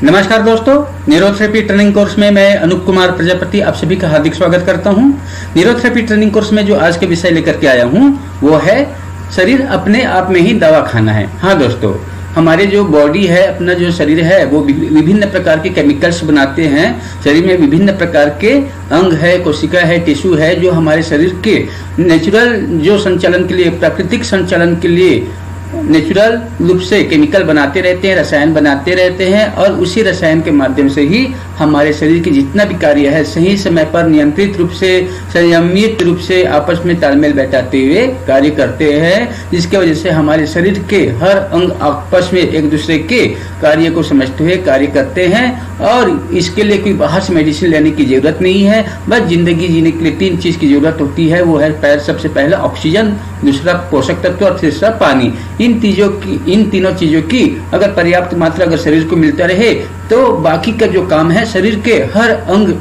नमस्कार दोस्तों, neurotherapy training course में मैं अनूप कुमार प्रजापति आप सभी का हार्दिक स्वागत करता हूं। न्यूरोथेरेपी ट्रेनिंग कोर्स में जो आज के विषय लेकर के आया हूं वो है शरीर अपने आप में ही दवा खाना है। हाँ दोस्तों, हमारे जो बॉडी है, अपना जो शरीर है वो विभिन्न प्रकार के केमिकल्स बनाते हैं। शरीर में विभिन्न प्रकार के अंग है, कोशिका है, टिश्यू है जो हमारे शरीर के नेचुरल जो संचालन के लिए, प्राकृतिक संचालन के लिए नेचुरल रूप से केमिकल बनाते रहते हैं, रसायन बनाते रहते हैं और उसी रसायन के माध्यम से ही हमारे शरीर की जितना भी कार्य है सही समय पर नियंत्रित रूप से, संयमित रूप से आपस में तालमेल बैठाते हुए कार्य करते हैं, जिसके वजह से हमारे शरीर के हर अंग आपस में एक दूसरे के कार्य को समझते हुए कार्य करते हैं। और इसके लिए कोई बाहर से मेडिसिन लेने की जरूरत नहीं है। बस जिंदगी जीने के लिए 3 चीज की जरूरत होती है, वो है सबसे पहला ऑक्सीजन, दूसरा पोषक तत्व और तीसरा पानी। इन तीनों चीजों की अगर पर्याप्त मात्रा अगर शरीर को मिलता रहे तो बाकी का जो काम है शरीर के हर अंग,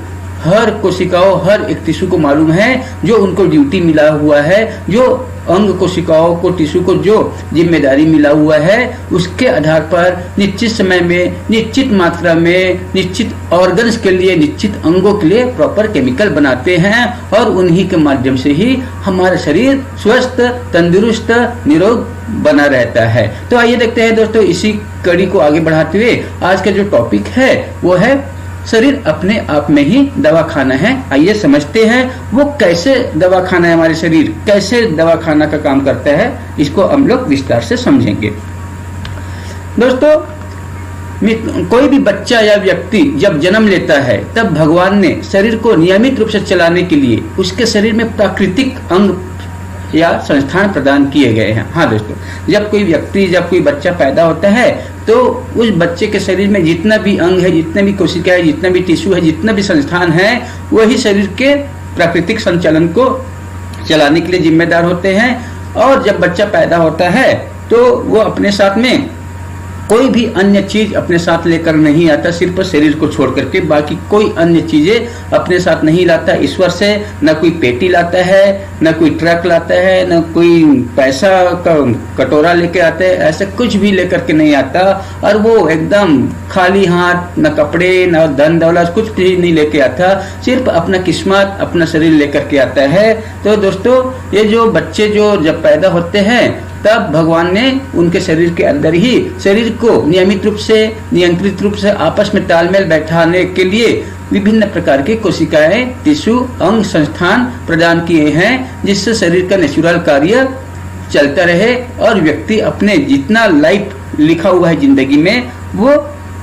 हर कोशिकाओं, हर एक टिश्यू को मालूम है जो उनको ड्यूटी मिला हुआ है, जो अंग कोशिकाओं को, टिश्यू को जो जिम्मेदारी मिला हुआ है, उसके आधार पर निश्चित समय में, निश्चित मात्रा में, निश्चित ऑर्गन्स के लिए, निश्चित अंगों के लिए प्रॉपर केमिकल बनाते हैं और उन्हीं के माध्यम से ही हमारा शरीर स्वस्थ, तंदुरुस्त, निरोग बना रहता है। तो आइए देखते हैं दोस्तों, इसी कड़ी को आगे बढ़ाते हुए आज का जो टॉपिक है वो है शरीर अपने आप में ही दवा खाना है। आइए समझते हैं वो कैसे दवा खाना है, हमारे शरीर कैसे दवा खाना का काम करता है, इसको हम लोग विस्तार से समझेंगे। दोस्तों, कोई भी बच्चा या व्यक्ति जब जन्म लेता है तब भगवान ने शरीर को नियमित रूप से चलाने के लिए उसके शरीर में प्राकृतिक अंग या संस्थान प्रदान किए गए हैं। हाँ दोस्तों, जब कोई व्यक्ति, जब कोई बच्चा पैदा होता है तो उस बच्चे के शरीर में जितना भी अंग है, जितने भी कोशिका है, जितना भी टिश्यू है, जितना भी संस्थान है, वही शरीर के प्राकृतिक संचालन को चलाने के लिए जिम्मेदार होते हैं। और जब बच्चा पैदा होता है तो वो अपने साथ में कोई भी अन्य चीज अपने साथ लेकर नहीं आता, सिर्फ शरीर को छोड़ करके बाकी कोई अन्य चीजें अपने साथ नहीं लाता ईश्वर से। न कोई पेटी लाता है, न कोई ट्रक लाता है, न कोई पैसा का कटोरा लेके आता है, ऐसा कुछ भी लेकर के नहीं आता। और वो एकदम खाली हाथ, न कपड़े, न धन दौलत, कुछ भी नहीं लेके आता, सिर्फ अपना किस्मत, अपना शरीर लेकर के आता है। तो दोस्तों, ये जो बच्चे जो जब पैदा होते हैं तब भगवान ने उनके शरीर के अंदर ही शरीर को नियमित रूप से, नियंत्रित रूप से आपस में तालमेल बैठाने के लिए विभिन्न प्रकार के कोशिकाएं, टिश्यू, अंग, संस्थान प्रदान किए हैं, जिससे शरीर का नेचुरल कार्य चलता रहे और व्यक्ति अपने जितना लाइफ लिखा हुआ है जिंदगी में वो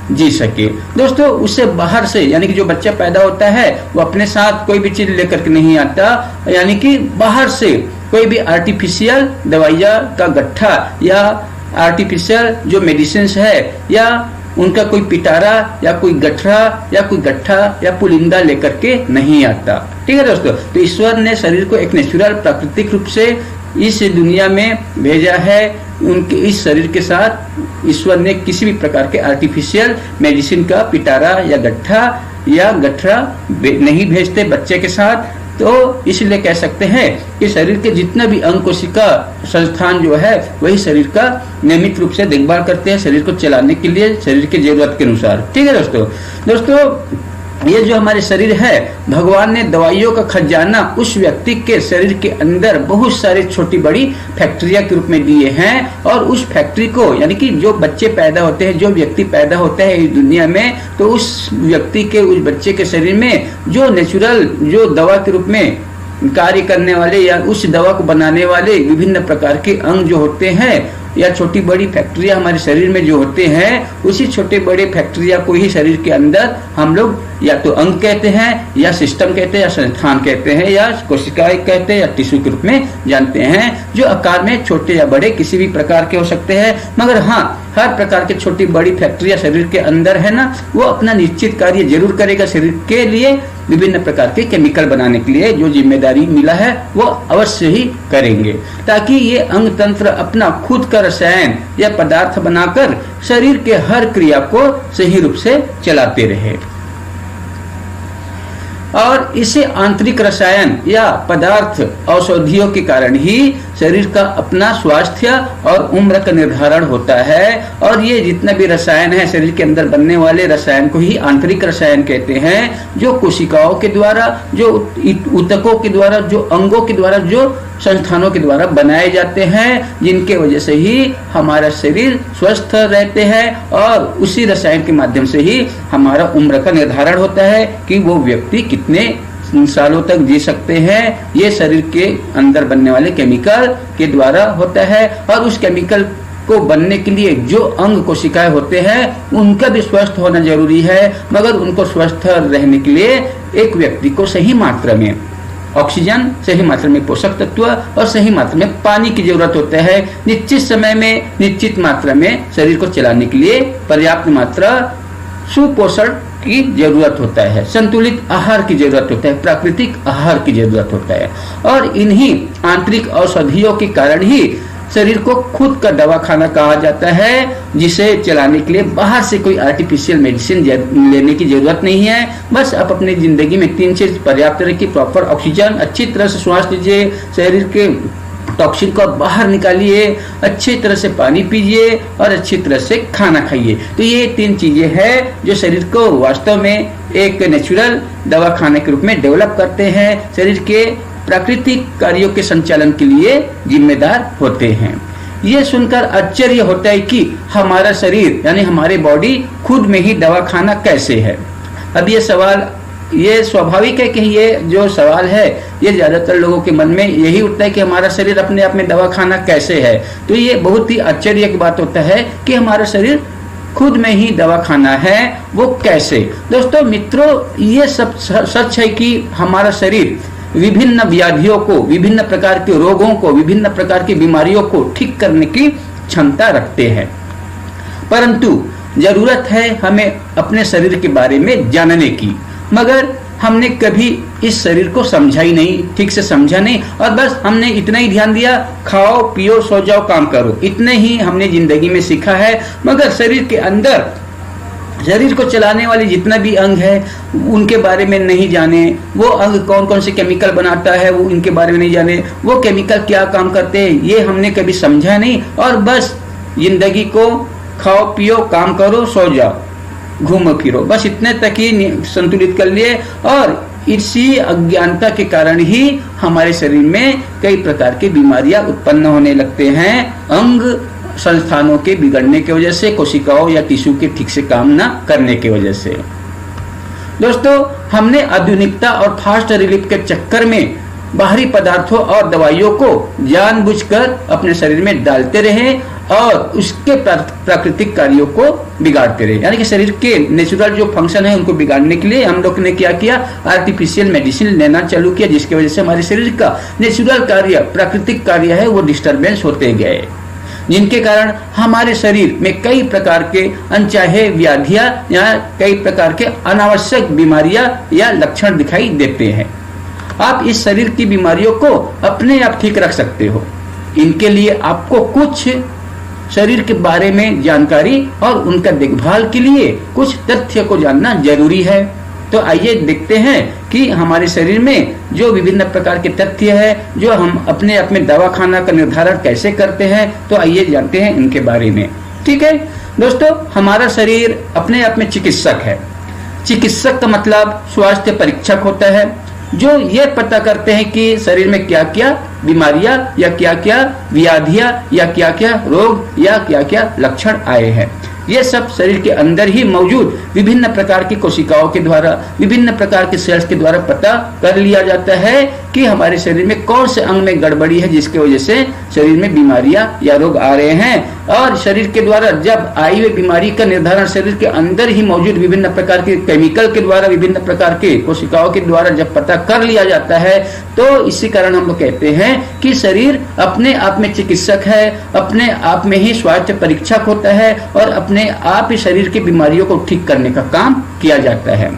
जी सके। दोस्तों, उससे बाहर से, यानी कि जो बच्चा पैदा होता है वो अपने साथ कोई भी चीज लेकर के नहीं आता, यानी कि बाहर से कोई भी आर्टिफिशियल दवाइयाँ का गट्ठा या आर्टिफिशियल जो मेडिसिन है या उनका कोई पिटारा या कोई गठरा या कोई गट्ठा या पुलिंदा लेकर के नहीं आता। ठीक है दोस्तों, तो ईश्वर ने शरीर को एक नेचुरल, प्राकृतिक रूप से इस दुनिया में भेजा है। उनके इस शरीर के साथ ईश्वर ने किसी भी प्रकार के आर्टिफिशियल मेडिसिन का पिटारा या गठरा नहीं भेजते बच्चे के साथ। तो इसलिए कह सकते हैं कि शरीर के जितना भी अंग, कोशिका, संस्थान जो है वही शरीर का नियमित रूप से देखभाल करते हैं, शरीर को चलाने के लिए, शरीर की जरूरत के अनुसार। ठीक है दोस्तों, ये जो हमारे शरीर है, भगवान ने दवाइयों का खजाना उस व्यक्ति के शरीर के अंदर बहुत सारे छोटी बड़ी फैक्ट्रिया के रूप में दिए हैं। और उस फैक्ट्री को, यानी कि जो बच्चे पैदा होते हैं, जो व्यक्ति पैदा होता है इस दुनिया में, तो उस व्यक्ति के, उस बच्चे के शरीर में जो नेचुरल, जो दवा के रूप में कार्य करने वाले या उस दवा को बनाने वाले विभिन्न प्रकार के अंग जो होते हैं या छोटी बड़ी फैक्ट्रिया हमारे शरीर में जो होते हैं, उसी छोटे बड़े फैक्ट्रिया को ही शरीर के अंदर हम लोग या तो अंग कहते हैं, या सिस्टम कहते हैं, या संस्थान कहते हैं, या कोशिकाएं कहते हैं, या टिश्यू के रूप में जानते हैं, जो आकार में छोटे या बड़े किसी भी प्रकार के हो सकते हैं। मगर हाँ, हर प्रकार के छोटी बड़ी फैक्ट्रिया शरीर के अंदर है ना, वो अपना निश्चित कार्य जरूर करेगा। शरीर के लिए विभिन्न प्रकार के केमिकल बनाने के लिए जो जिम्मेदारी मिला है वो अवश्य ही करेंगे, ताकि ये अंग तंत्र अपना खुद का रसायन या पदार्थ बनाकर शरीर के हर क्रिया को सही रूप से चलाते रहे। और इसे आंतरिक रसायन या पदार्थ औषधियों के कारण ही शरीर का अपना स्वास्थ्य और उम्र का निर्धारण होता है। और ये जितना भी रसायन है शरीर के अंदर बनने वाले रसायन को ही आंतरिक रसायन कहते हैं, जो कोशिकाओं के द्वारा, जो ऊतकों के द्वारा, जो अंगों के द्वारा, जो संस्थानों के द्वारा बनाए जाते हैं, जिनके वजह से ही हमारा शरीर स्वस्थ रहते हैं। और उसी रसायन के माध्यम से ही हमारा उम्र का निर्धारण होता है कि वो व्यक्ति कितने सालों तक जी सकते हैं। ये शरीर के अंदर बनने वाले केमिकल के द्वारा होता है। और उस केमिकल को बनने के लिए जो अंग कोशिकाएं होते हैं उनका भी स्वस्थ होना जरूरी है, मगर उनको स्वस्थ रहने के लिए एक व्यक्ति को सही मात्रा में ऑक्सीजन, सही मात्रा में पोषक तत्व और सही मात्रा में पानी की जरूरत होता है। निश्चित समय में निश्चित मात्रा में शरीर को चलाने के लिए पर्याप्त मात्रा सुपोषण की जरूरत होता है, संतुलित आहार की जरूरत होता है, प्राकृतिक आहार की जरूरत होता है। और इन्हीं आंतरिक औषधियों के कारण ही शरीर को खुद का दवा खाना कहा जाता है, जिसे चलाने के लिए बाहर से कोई आर्टिफिशियल मेडिसिन लेने की जरूरत नहीं है। बस आप अपनी जिंदगी में 3 चीज पर्याप्त रखिए, प्रॉपर ऑक्सीजन, अच्छी तरह से श्वास लीजिए, शरीर के टॉक्सिन को बाहर निकालिए, अच्छी तरह से पानी पीजिए और अच्छी तरह से खाना खाइए। तो ये 3 चीजें हैं जो शरीर को वास्तव में एक नेचुरल दवा खाने के रूप में डेवलप करते हैं, शरीर के प्राकृतिक कार्यों के संचालन के लिए जिम्मेदार होते हैं। ये सुनकर आश्चर्य होता है कि हमारा शरीर यानी हमारी बॉडी खुद में ही दवा खाना कैसे है। अब ये सवाल, ये स्वाभाविक है कि ये जो सवाल है ये ज्यादातर लोगों के मन में यही उठता है कि हमारा शरीर अपने आप में दवा खाना कैसे है। तो ये बहुत ही आश्चर्य की बात होता है कि हमारा शरीर खुद में ही दवा खाना है, वो कैसे। दोस्तों मित्रों, ये सब सच है कि हमारा शरीर विभिन्न व्याधियों को, विभिन्न प्रकार के रोगों को, विभिन्न प्रकार की बीमारियों को ठीक करने की क्षमता रखते हैं, परंतु जरूरत है हमें अपने शरीर के बारे में जानने की। मगर हमने कभी इस शरीर को समझा ही नहीं, ठीक से समझा नहीं, और बस हमने इतना ही ध्यान दिया, खाओ पियो सो जाओ काम करो, इतने ही हमने जिंदगी में सीखा है। मगर शरीर के अंदर, शरीर को चलाने वाले जितना भी अंग है उनके बारे में नहीं जाने, वो अंग कौन कौन से केमिकल बनाता है वो इनके बारे में नहीं जाने, वो केमिकल क्या काम करते हैं ये हमने कभी समझा नहीं, और बस जिंदगी को खाओ पियो काम करो सो जाओ घूमो फिरो, बस इतने तक ही संतुलित कर लिए। और इसी अज्ञानता के कारण ही हमारे शरीर में कई प्रकार की बीमारियां उत्पन्न होने लगते हैं, अंग संस्थानों के बिगड़ने की वजह से, कोशिकाओं या टिश्यू के ठीक से काम न करने की वजह से। दोस्तों, हमने आधुनिकता और फास्ट रिलीफ के चक्कर में बाहरी पदार्थों और दवाइयों को जानबूझकर अपने शरीर में डालते रहे और उसके प्राकृतिक कार्यों को बिगाड़ते रहे। यानी कि शरीर के नेचुरल जो फंक्शन है उनको बिगाड़ने के लिए हम लोग ने क्या किया, आर्टिफिशियल मेडिसिन लेना चालू किया, जिसकी वजह से हमारे शरीर का नेचुरल कार्य, प्राकृतिक कार्य है वो डिस्टर्बेंस होते गए, जिनके कारण हमारे शरीर में कई प्रकार के अनचाहे व्याधियां या कई प्रकार के अनावश्यक बीमारियां या लक्षण दिखाई देते हैं। आप इस शरीर की बीमारियों को अपने आप ठीक रख सकते हो। इनके लिए आपको कुछ शरीर के बारे में जानकारी और उनका देखभाल के लिए कुछ तथ्य को जानना जरूरी है। तो आइए देखते हैं कि हमारे शरीर में जो विभिन्न प्रकार के तथ्य है, जो हम अपने आप में दवा खाना का निर्धारण कैसे करते हैं, तो आइए जानते हैं इनके बारे में। ठीक है दोस्तों, हमारा शरीर अपने आप में चिकित्सक है। चिकित्सक का मतलब स्वास्थ्य परीक्षक होता है, जो ये पता करते हैं कि शरीर में क्या क्या बीमारियां या क्या क्या व्याधियां या क्या क्या रोग या क्या क्या लक्षण आए हैं। ये सब शरीर के अंदर ही मौजूद विभिन्न प्रकार की कोशिकाओं के द्वारा, विभिन्न प्रकार के सेल्स के द्वारा पता कर लिया जाता है कि हमारे शरीर में कौन से अंग में गड़बड़ी है जिसकी वजह से शरीर में बीमारियां या रोग आ रहे हैं। और शरीर के द्वारा जब आई हुई बीमारी का निर्धारण शरीर के अंदर ही मौजूद विभिन्न प्रकार के केमिकल के द्वारा, विभिन्न प्रकार के कोशिकाओं के द्वारा जब पता कर लिया जाता है, तो इसी कारण हम लोग कहते हैं कि शरीर अपने आप में चिकित्सक है, अपने आप में ही स्वास्थ्य परीक्षक होता है और अपने आप ही शरीर की बीमारियों को ठीक करने का काम किया जाता है।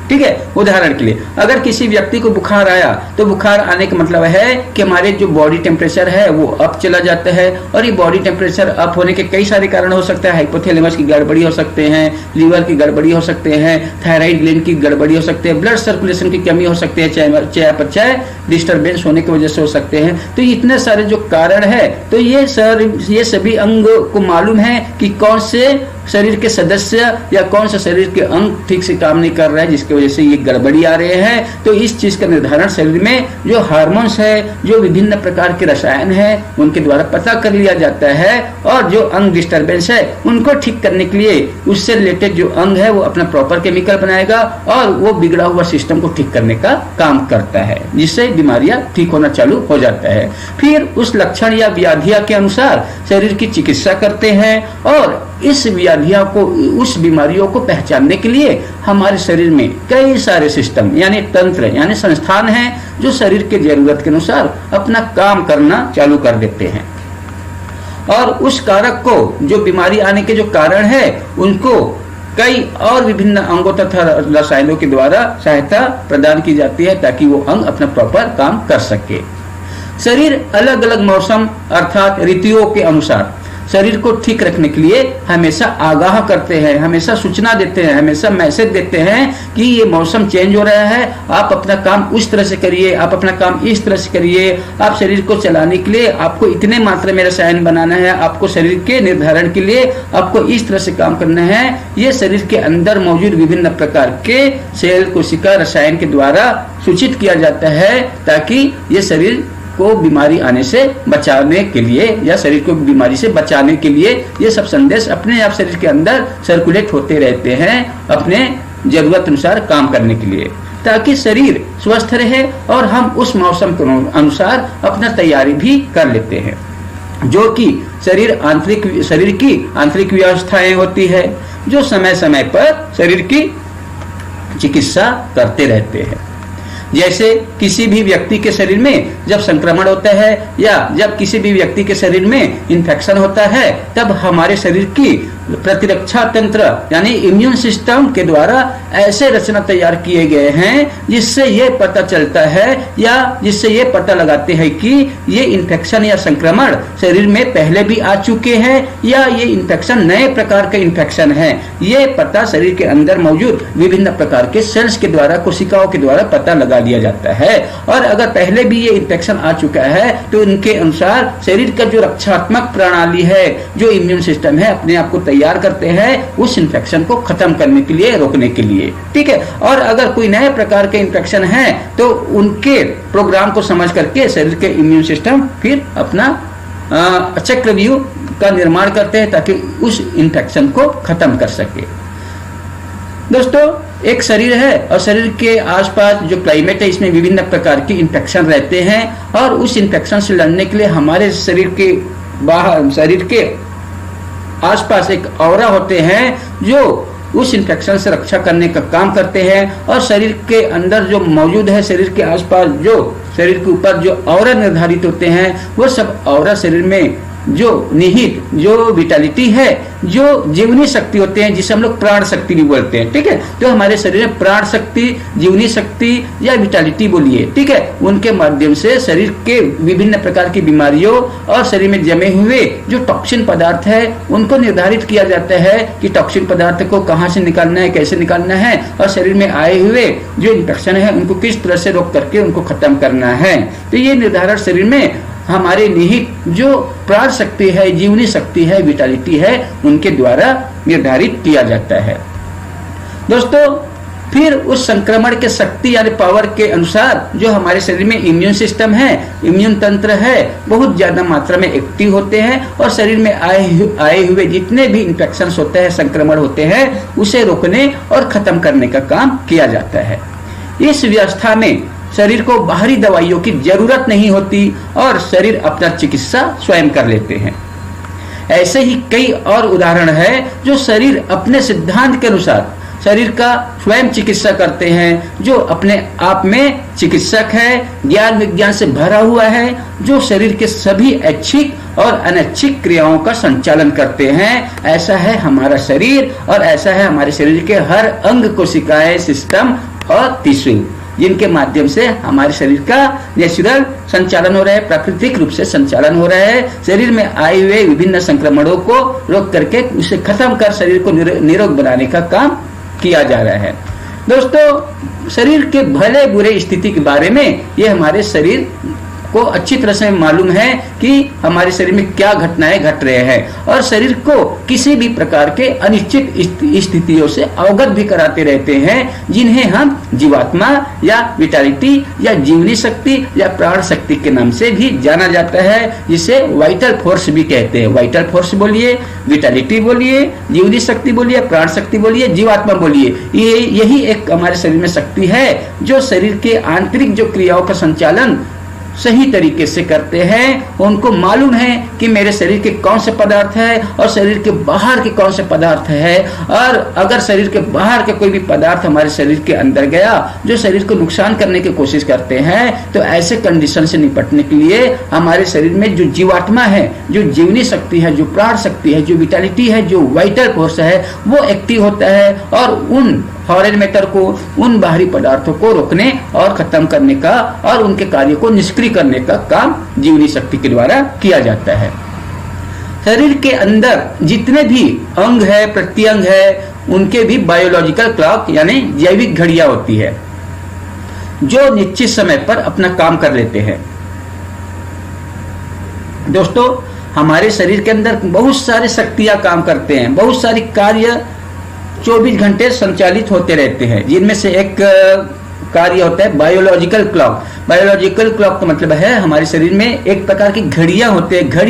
ठीक है। उदाहरण के लिए अगर किसी व्यक्ति को बुखार आया तो बुखार आने का मतलब है कि हमारे जो बॉडी टेम्परेचर है वो अप चला जाता है, और ये बॉडी टेम्परेचर अप होने के कई सारे कारण हो सकते हैं। हाइपोथैलेमस की गड़बड़ी हो सकते हैं, लीवर की गड़बड़ी हो सकते हैं, थायराइड ग्लैंड की गड़बड़ी हो सकती है, ब्लड सर्कुलेशन की कमी हो सकती है, चयापचय डिस्टर्बेंस होने की वजह से हो सकते हैं। तो इतने सारे जो कारण है, तो ये सभी अंग को मालूम है कि कौन से शरीर के सदस्य या कौन सा शरीर के अंग ठीक से काम नहीं कर रहा है, जिसकी वजह से ये गड़बड़ी आ रहे हैं। तो इस चीज का निर्धारण शरीर में जो हार्मोन्स है, जो विभिन्न प्रकार के रसायन है, उनके द्वारा पता कर लिया जाता है, और जो अंग डिस्टर्बेंस है उनको ठीक करने के लिए उससे रिलेटेड जो अंग है वो अपना प्रॉपर केमिकल बनाएगा और वो बिगड़ा हुआ सिस्टम को ठीक करने का काम करता है, जिससे बीमारियां ठीक होना चालू हो जाता है। फिर उस लक्षण या व्याधिया के अनुसार शरीर की चिकित्सा करते हैं, और इस व्याधियों को, उस बीमारियों को पहचानने के लिए हमारे शरीर में कई सारे सिस्टम यानी तंत्र यानी संस्थान हैं जो शरीर के जरूरत के अनुसार अपना काम करना चालू कर देते हैं, और उस कारक को, जो बीमारी आने के जो कारण है, उनको कई और विभिन्न अंगों तथा रसायनों के द्वारा सहायता प्रदान की जाती है ताकि वो अंग अपना प्रॉपर काम कर सके। शरीर अलग अलग मौसम अर्थात ऋतुओं के अनुसार शरीर को ठीक रखने के लिए हमेशा आगाह करते हैं, हमेशा सूचना देते हैं, हमेशा मैसेज देते हैं कि ये मौसम चेंज हो रहा है, आप अपना काम उस तरह से करिए, आप अपना काम इस तरह से करिए। आप शरीर को चलाने के लिए आपको इतने मात्रा में रसायन बनाना है, आपको शरीर के निर्धारण के लिए आपको इस तरह से काम करना है। ये शरीर के अंदर मौजूद विभिन्न प्रकार के सेल, कोशिका, रसायन के द्वारा सूचित किया जाता है ताकि ये शरीर को बीमारी आने से बचाने के लिए या शरीर को बीमारी से बचाने के लिए ये सब संदेश अपने आप शरीर के अंदर सर्कुलेट होते रहते हैं अपने जरूरत अनुसार काम करने के लिए, ताकि शरीर स्वस्थ रहे और हम उस मौसम के अनुसार अपना तैयारी भी कर लेते हैं। जो कि शरीर की आंतरिक व्यवस्थाएं होती है जो समय समय पर शरीर की चिकित्सा करते रहते हैं। जैसे किसी भी व्यक्ति के शरीर में जब संक्रमण होता है या जब किसी भी व्यक्ति के शरीर में इन्फेक्शन होता है, तब हमारे शरीर की प्रतिरक्षा तंत्र यानी इम्यून सिस्टम के द्वारा ऐसे रचना तैयार किए गए हैं जिससे ये पता चलता है या जिससे ये पता लगाते हैं कि ये इन्फेक्शन या संक्रमण शरीर में पहले भी आ चुके हैं या ये इन्फेक्शन नए प्रकार का इन्फेक्शन है। ये पता शरीर के अंदर मौजूद विभिन्न प्रकार के सेल्स के द्वारा, कोशिकाओं के द्वारा पता लगा दिया जाता है। और अगर पहले भी ये इन्फेक्शन आ चुका है तो उनके अनुसार शरीर का जो रक्षात्मक प्रणाली है, जो इम्यून सिस्टम है, अपने आप को तैयार करते हैं उस इन्फेक्शन को खत्म करने के लिए, रोकने के लिए। ठीक है। और अगर कोई नए प्रकार के इन्फेक्शन है तो उनके प्रोग्राम को समझ करके शरीर के इम्यून सिस्टम फिर अपना चक्रव्यूह का निर्माण करते हैं ताकि उस इन्फेक्शन को खत्म कर सके। दोस्तों, एक शरीर है और शरीर के आसपास जो क्लाइमेट है इसमें विभिन्न प्रकार की इन्फेक्शन रहते हैं, और उस इन्फेक्शन से लड़ने के लिए हमारे शरीर के बाहर, शरीर के आसपास एक ऑरा होते हैं जो उस इन्फेक्शन से रक्षा करने का काम करते हैं। और शरीर के अंदर जो मौजूद है, शरीर के आसपास जो शरीर के ऊपर जो ऑरा निर्धारित होते हैं, वो सब ऑरा शरीर में जो निहित जो विटालिटी है, जो जीवनी शक्ति होते हैं, जिसे हम लोग प्राण शक्ति भी बोलते हैं। ठीक है। तो हमारे शरीर में प्राण शक्ति, जीवनी शक्ति या विटालिटी बोलिए, ठीक है, उनके माध्यम से शरीर के विभिन्न प्रकार की बीमारियों और शरीर में जमे हुए जो टॉक्सिन पदार्थ है उनको निर्धारित किया जाता है कि टॉक्सिन पदार्थ को कहाँ से निकालना है, कैसे निकालना है, और शरीर में आए हुए जो इन्फेक्शन है उनको किस तरह से रोक करके उनको खत्म करना है। तो ये निर्धारण शरीर में हमारे निहित जो प्राण शक्ति है, जीवनी शक्ति है, विटालिटी है, उनके द्वारा निर्धारित किया जाता है। दोस्तों, फिर उस संक्रमण के शक्ति यानी पावर के अनुसार जो हमारे शरीर में इम्यून सिस्टम है, इम्यून तंत्र है, बहुत ज्यादा मात्रा में एक्टिव होते हैं और शरीर में आए हुए जितने भी इन्फेक्शंस होते हैं, संक्रमण होते हैं, उसे रोकने और खत्म करने का काम किया जाता है। इस व्यवस्था में शरीर को बाहरी दवाइयों की जरूरत नहीं होती और शरीर अपना चिकित्सा स्वयं कर लेते हैं। ऐसे ही कई और उदाहरण है जो शरीर अपने सिद्धांत के अनुसार शरीर का स्वयं चिकित्सा करते हैं, जो अपने आप में चिकित्सक है, ज्ञान विज्ञान से भरा हुआ है, जो शरीर के सभी ऐच्छिक और अनैच्छिक क्रियाओं का संचालन करते हैं। ऐसा है हमारा शरीर और ऐसा है हमारे शरीर के हर अंग, कोशिकाएं, सिस्टम और टिश्यू, जिनके माध्यम से हमारे शरीर का नेचुरल संचालन हो रहा है, प्राकृतिक रूप से संचालन हो रहा है। शरीर में आए हुए विभिन्न संक्रमणों को रोक करके उसे खत्म कर शरीर को निरोग बनाने का काम किया जा रहा है। दोस्तों, शरीर के भले बुरे स्थिति के बारे में ये हमारे शरीर को अच्छी तरह से मालूम है कि हमारे शरीर में क्या घटनाएं घट रहे हैं, और शरीर को किसी भी प्रकार के अनिश्चित स्थितियों से अवगत भी कराते रहते हैं, जिन्हें हम जीवात्मा या विटालिटी या जीवनी शक्ति या प्राण शक्ति के नाम से भी जाना जाता है, जिसे वाइटल फोर्स भी कहते हैं। वाइटल फोर्स बोलिए, विटालिटी बोलिए, जीवनी शक्ति बोलिए, प्राण शक्ति बोलिए, जीवात्मा बोलिए, यही एक हमारे शरीर में शक्ति है जो शरीर के आंतरिक जो क्रियाओं का संचालन सही तरीके से करते हैं। उनको मालूम है कि मेरे शरीर के कौन से पदार्थ है और शरीर के बाहर के कौन से पदार्थ है, और अगर शरीर के बाहर के कोई भी पदार्थ हमारे शरीर के अंदर गया जो शरीर को नुकसान करने की कोशिश करते हैं, तो ऐसे कंडीशन से निपटने के लिए हमारे शरीर में जो जीवात्मा है, जो जीवनी शक्ति है, जो प्राण शक्ति है, जो विटालिटी है, जो वाइटल फोर्स है, वो एक्टिव होता है और उन फॉरेन मैटर को, उन बाहरी पदार्थों को रोकने और खत्म करने का और उनके कार्य को निष्क्रिय करने का काम जीवनी शक्ति के द्वारा किया जाता है। शरीर के अंदर जितने भी अंग है, प्रत्यंग है, उनके भी बायोलॉजिकल क्लॉक यानी जैविक घड़ियां होती है, जो निश्चित समय पर अपना काम कर लेते हैं। दोस्तों, हमारे शरीर के अंदर बहुत सारी शक्तियां काम करते हैं, बहुत सारी कार्य 24 घंटे संचालित होते रहते हैं, जिनमें से एक कार्य होता है बायोलॉजिकल क्लॉक। बायोलॉजिकल क्लॉक का मतलब है हमारे शरीर में एक प्रकार की घड़ी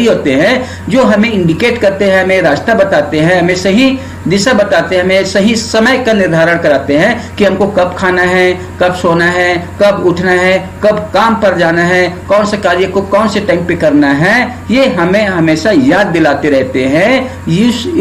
होते हैं जो हमें इंडिकेट करते हैं, हमें रास्ता बताते हैं, हमें सही दिशा बताते हैं, हमें सही समय का निर्धारण कराते हैं कि हमको कब खाना है, कब सोना है, कब उठना है, कब काम पर जाना है, कौन से कार्य को कौन से टाइम पे करना है। ये हमें हमेशा याद दिलाते रहते हैं।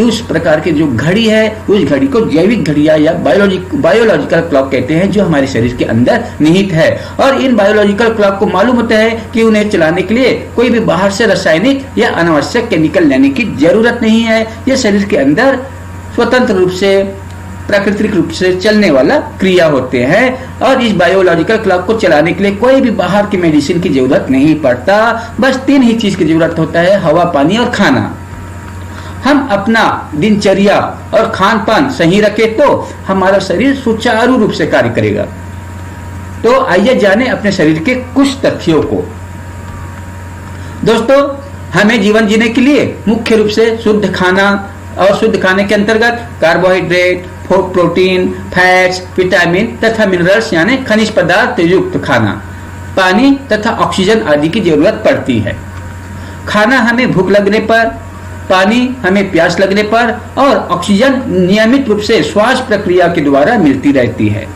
उस प्रकार की जो घड़ी है, उस घड़ी को जैविक घड़ियां या बायोलॉजिकल क्लॉक कहते हैं, जो हमारे शरीर के अंदर निहित है। और इन बायोलॉजिकल क्लॉक को मालूम होता है कि उन्हें चलाने के लिए कोई भी बाहर से रासायनिक या अनावश्यक केमिकल लेने की जरूरत नहीं है। ये शरीर के अंदर स्वतंत्र रूप से, प्राकृतिक रूप से चलने वाला क्रिया होते हैं, और इस बायोलॉजिकल क्लॉक को चलाने के लिए कोई भी बाहर की मेडिसिन की जरूरत नहीं पड़ता। बस 3 ही चीज की जरूरत होता है, हवा, पानी और खाना। हम अपना दिनचर्या और खान पान सही रखें तो हमारा शरीर सुचारू रूप से कार्य करेगा। तो आइए जाने अपने शरीर के कुछ तथ्यों को। दोस्तों, हमें जीवन जीने के लिए मुख्य रूप से शुद्ध खाना, और शुद्ध खाने के अंतर्गत कार्बोहाइड्रेट, प्रोटीन, फैट्स, विटामिन तथा मिनरल्स यानी खनिज पदार्थ युक्त खाना, पानी तथा ऑक्सीजन आदि की जरूरत पड़ती है। खाना हमें भूख लगने पर, पानी हमें प्यास लगने पर, और ऑक्सीजन नियमित रूप से श्वास प्रक्रिया के द्वारा मिलती रहती है,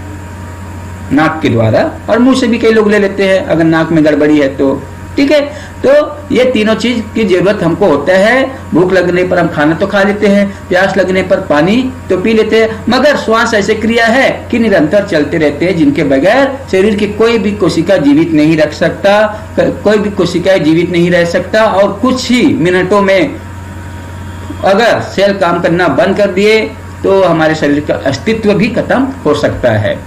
नाक के द्वारा, और मुंह से भी कई लोग ले लेते हैं अगर नाक में गड़बड़ी है तो। ठीक है, तो ये तीनों चीज की जरूरत हमको होता है। भूख लगने पर हम खाना तो खा लेते हैं, प्यास लगने पर पानी तो पी लेते हैं, मगर श्वास ऐसे क्रिया है कि निरंतर चलते रहते हैं, जिनके बगैर शरीर की कोई भी कोशिका जीवित नहीं रख सकता, कोई भी कोशिका जीवित नहीं रह सकता। और कुछ ही मिनटों में अगर सेल काम करना बंद कर दिए तो हमारे शरीर का अस्तित्व भी खत्म हो सकता है।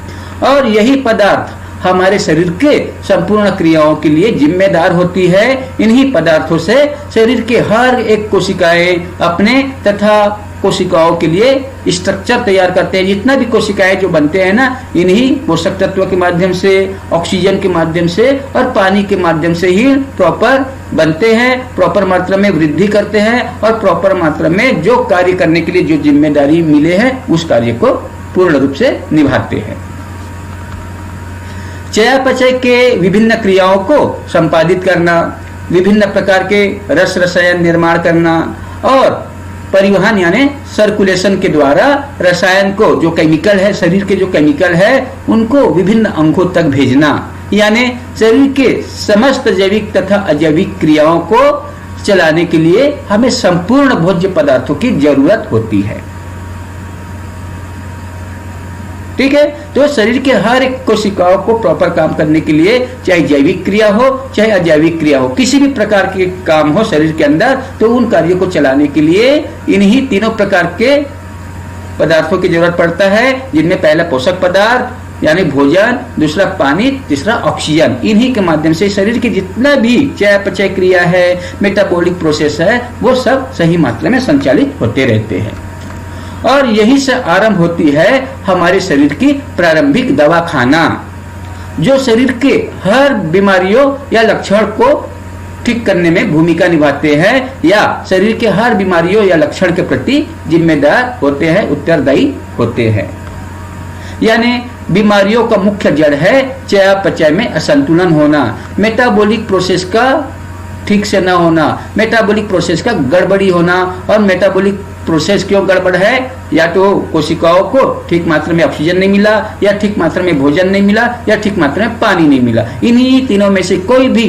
और यही पदार्थ हमारे शरीर के संपूर्ण क्रियाओं के लिए जिम्मेदार होती है। इन्हीं पदार्थों से शरीर के हर एक कोशिकाएं अपने तथा कोशिकाओं के लिए स्ट्रक्चर तैयार करते हैं। जितना भी कोशिकाएं जो बनते हैं ना, इन्हीं पोषक तत्व के माध्यम से, ऑक्सीजन के माध्यम से और पानी के माध्यम से ही प्रॉपर बनते हैं, प्रॉपर मात्रा में वृद्धि करते हैं, और प्रॉपर मात्रा में जो कार्य करने के लिए जो जिम्मेदारी मिले हैं उस कार्य को पूर्ण रूप से निभाते हैं। चयापचय के विभिन्न क्रियाओं को संपादित करना, विभिन्न प्रकार के रस रसायन निर्माण करना, और परिवहन यानी सर्कुलेशन के द्वारा रसायन को, जो केमिकल है, शरीर के जो केमिकल है, उनको विभिन्न अंगों तक भेजना, यानी शरीर के समस्त जैविक तथा अजैविक क्रियाओं को चलाने के लिए हमें संपूर्ण भोज्य पदार्थों की जरूरत होती है। ठीक है, तो शरीर के हर एक कोशिकाओं को प्रॉपर काम करने के लिए, चाहे जैविक क्रिया हो चाहे अजैविक क्रिया हो, किसी भी प्रकार के काम हो शरीर के अंदर, तो उन कार्यों को चलाने के लिए इन्हीं तीनों प्रकार के पदार्थों की जरूरत पड़ता है, जिनमें पहला पोषक पदार्थ, यानी भोजन, दूसरा पानी, तीसरा ऑक्सीजन, इन्हीं के माध्यम से शरीर की जितना भी चयापचय क्रिया है, मेटाबॉलिक प्रोसेस है, वो सब सही मात्रा में संचालित होते रहते हैं। और यही से आरंभ होती है हमारे शरीर की प्रारंभिक दवा खाना, जो शरीर के हर बीमारियों या लक्षण को ठीक करने में भूमिका निभाते हैं या शरीर के हर बीमारियों या लक्षण के प्रति जिम्मेदार होते हैं, उत्तरदायी होते हैं। यानी बीमारियों का मुख्य जड़ है चयापचय में असंतुलन होना, मेटाबॉलिक प्रोसेस का ठीक से न होना, मेटाबॉलिक प्रोसेस का गड़बड़ी होना। और मेटाबॉलिक प्रोसेस क्यों गड़बड़ है? या तो कोशिकाओं को ठीक मात्रा में ऑक्सीजन नहीं मिला, या ठीक मात्रा में भोजन नहीं मिला, या ठीक मात्रा में पानी नहीं मिला। इन्हीं तीनों में से कोई भी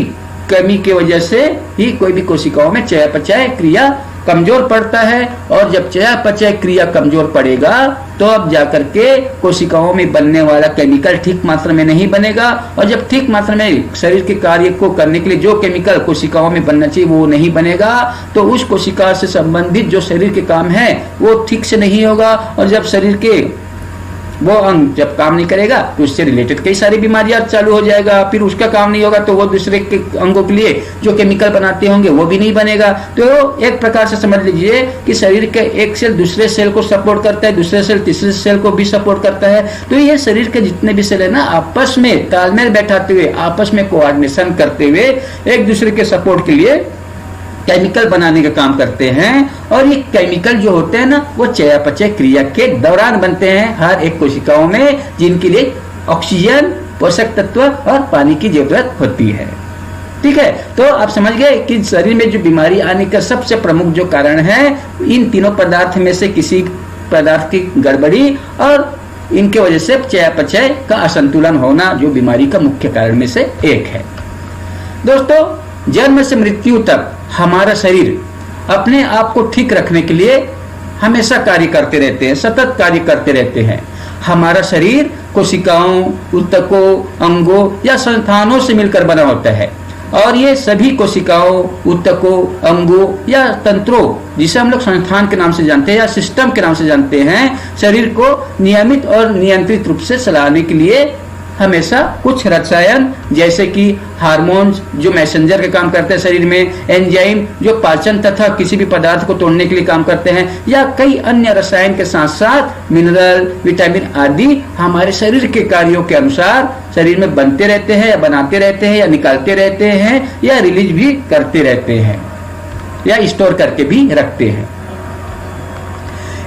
कमी की वजह से ही कोई भी कोशिकाओं में चयापचय क्रिया कमजोर पड़ता है। और जब चयापचय क्रिया कमजोर पड़ेगा तो अब जाकर के कोशिकाओं में बनने वाला केमिकल ठीक मात्रा में नहीं बनेगा। और जब ठीक मात्रा में शरीर के कार्य को करने के लिए जो केमिकल कोशिकाओं में बनना चाहिए वो नहीं बनेगा, तो उस कोशिका से संबंधित जो शरीर के काम है वो ठीक से नहीं होगा। और जब शरीर के वो अंग जब काम नहीं करेगा तो उससे रिलेटेड कई सारी बीमारियां चालू हो जाएगा। फिर उसका काम नहीं होगा तो वो दूसरे के अंगों के लिए जो केमिकल बनाते होंगे वो भी नहीं बनेगा। तो एक प्रकार से समझ लीजिए कि शरीर के एक सेल दूसरे सेल को सपोर्ट करता है, दूसरे सेल तीसरे सेल को भी सपोर्ट करता है। तो ये शरीर के जितने भी सेल है ना, आपस में तालमेल बैठाते हुए, आपस में कोऑर्डिनेशन करते हुए एक दूसरे के सपोर्ट के लिए केमिकल बनाने का काम करते हैं। और ये केमिकल जो होते हैं ना, वो चयापचय क्रिया के दौरान बनते हैं हर एक कोशिकाओं में, जिनके लिए ऑक्सीजन, पोषक तत्व और पानी की जरूरत होती है। ठीक है, तो आप समझ गए कि शरीर में जो बीमारी आने का सबसे प्रमुख जो कारण है, इन तीनों पदार्थ में से किसी पदार्थ की गड़बड़ी और इनके वजह से चयापचय का असंतुलन होना, जो बीमारी का मुख्य कारण में से एक है। दोस्तों, जन्म से मृत्यु तक हमारा शरीर अपने आप को ठीक रखने के लिए हमेशा कार्य करते रहते हैं, सतत कार्य करते रहते हैं। हमारा शरीर कोशिकाओं, ऊतकों, अंगों या संस्थानों से मिलकर बना होता है। और ये सभी कोशिकाओं, ऊतकों, अंगों या तंत्रों, जिसे हम लोग संस्थान के नाम से जानते हैं या सिस्टम के नाम से जानते हैं, शरीर को नियमित और नियंत्रित रूप से चलाने के लिए हमेशा कुछ रसायन, जैसे कि हार्मोन्स जो मैसेंजर का काम करते हैं शरीर में, एंजाइम जो पाचन तथा किसी भी पदार्थ को तोड़ने के लिए काम करते हैं, या कई अन्य रसायन के साथ साथ मिनरल, विटामिन आदि हमारे शरीर के कार्यों के अनुसार शरीर में बनते रहते हैं या बनाते रहते हैं या निकालते रहते हैं या रिलीज भी करते रहते हैं या स्टोर करके भी रखते हैं।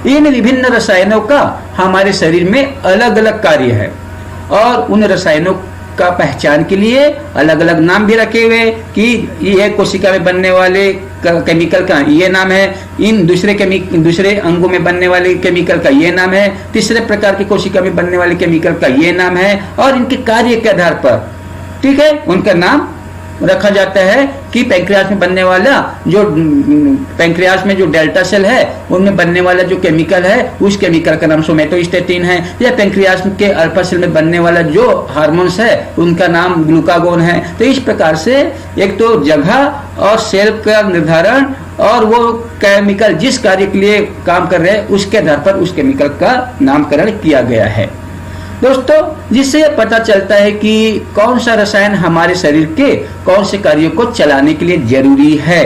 इन विभिन्न रसायनों का हमारे शरीर में अलग अलग कार्य है और उन रसायनों का पहचान के लिए अलग अलग नाम भी रखे हुए कि ये कोशिका में बनने वाले केमिकल का ये नाम है, इन दूसरे अंगों में बनने वाले केमिकल का ये नाम है, तीसरे प्रकार की कोशिका में बनने वाले केमिकल का ये नाम है। और इनके कार्य के आधार पर, ठीक है, उनका नाम रखा जाता है कि पैंक्रियास में बनने वाला जो पैंक्रियास में जो डेल्टा सेल है उनमें बनने वाला जो केमिकल है उस केमिकल का नाम सोमेटोस्टेटिन है, या पैंक्रियास के अल्फा सेल में बनने वाला जो हार्मोन्स है उनका नाम ग्लूकागोन है। तो इस प्रकार से एक तो जगह और सेल का निर्धारण और वो केमिकल जिस कार्य के लिए काम कर रहे हैं उसके आधार पर उस केमिकल का नामकरण किया गया है। दोस्तों, जिससे यह पता चलता है कि कौन सा रसायन हमारे शरीर के कौन से कार्यों को चलाने के लिए जरूरी है।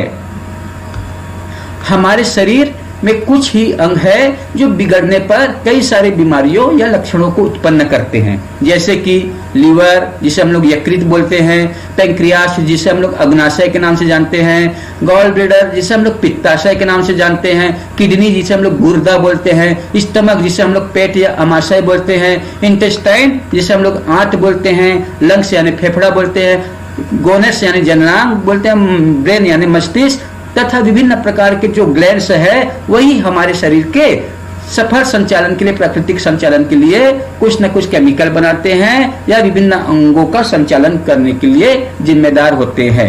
हमारे शरीर में कुछ ही अंग है जो बिगड़ने पर कई सारी बीमारियों या लक्षणों को उत्पन्न करते हैं, जैसे कि लीवर जिसे हम लोग यकृत बोलते हैं, पैंक्रियास जिसे हम लोग अग्नाशय के नाम से जानते हैं, गॉल ब्लैडर जिसे हम लोग पित्ताशय के नाम से जानते हैं, किडनी जिसे हम लोग गुर्दा बोलते हैं, स्टमक जिसे हम लोग पेट या अमाशय बोलते हैं, इंटेस्टाइन जिसे हम लोग आंत बोलते हैं, लंग्स यानी फेफड़ा बोलते हैं, गोनेस यानी जननांग बोलते हैं, ब्रेन यानी मस्तिष्क, तथा विभिन्न प्रकार के जो ग्लैंड्स है वही हमारे शरीर के सफल संचालन के लिए, प्राकृतिक संचालन के लिए कुछ न कुछ केमिकल बनाते हैं या विभिन्न अंगों का संचालन करने के लिए जिम्मेदार होते हैं।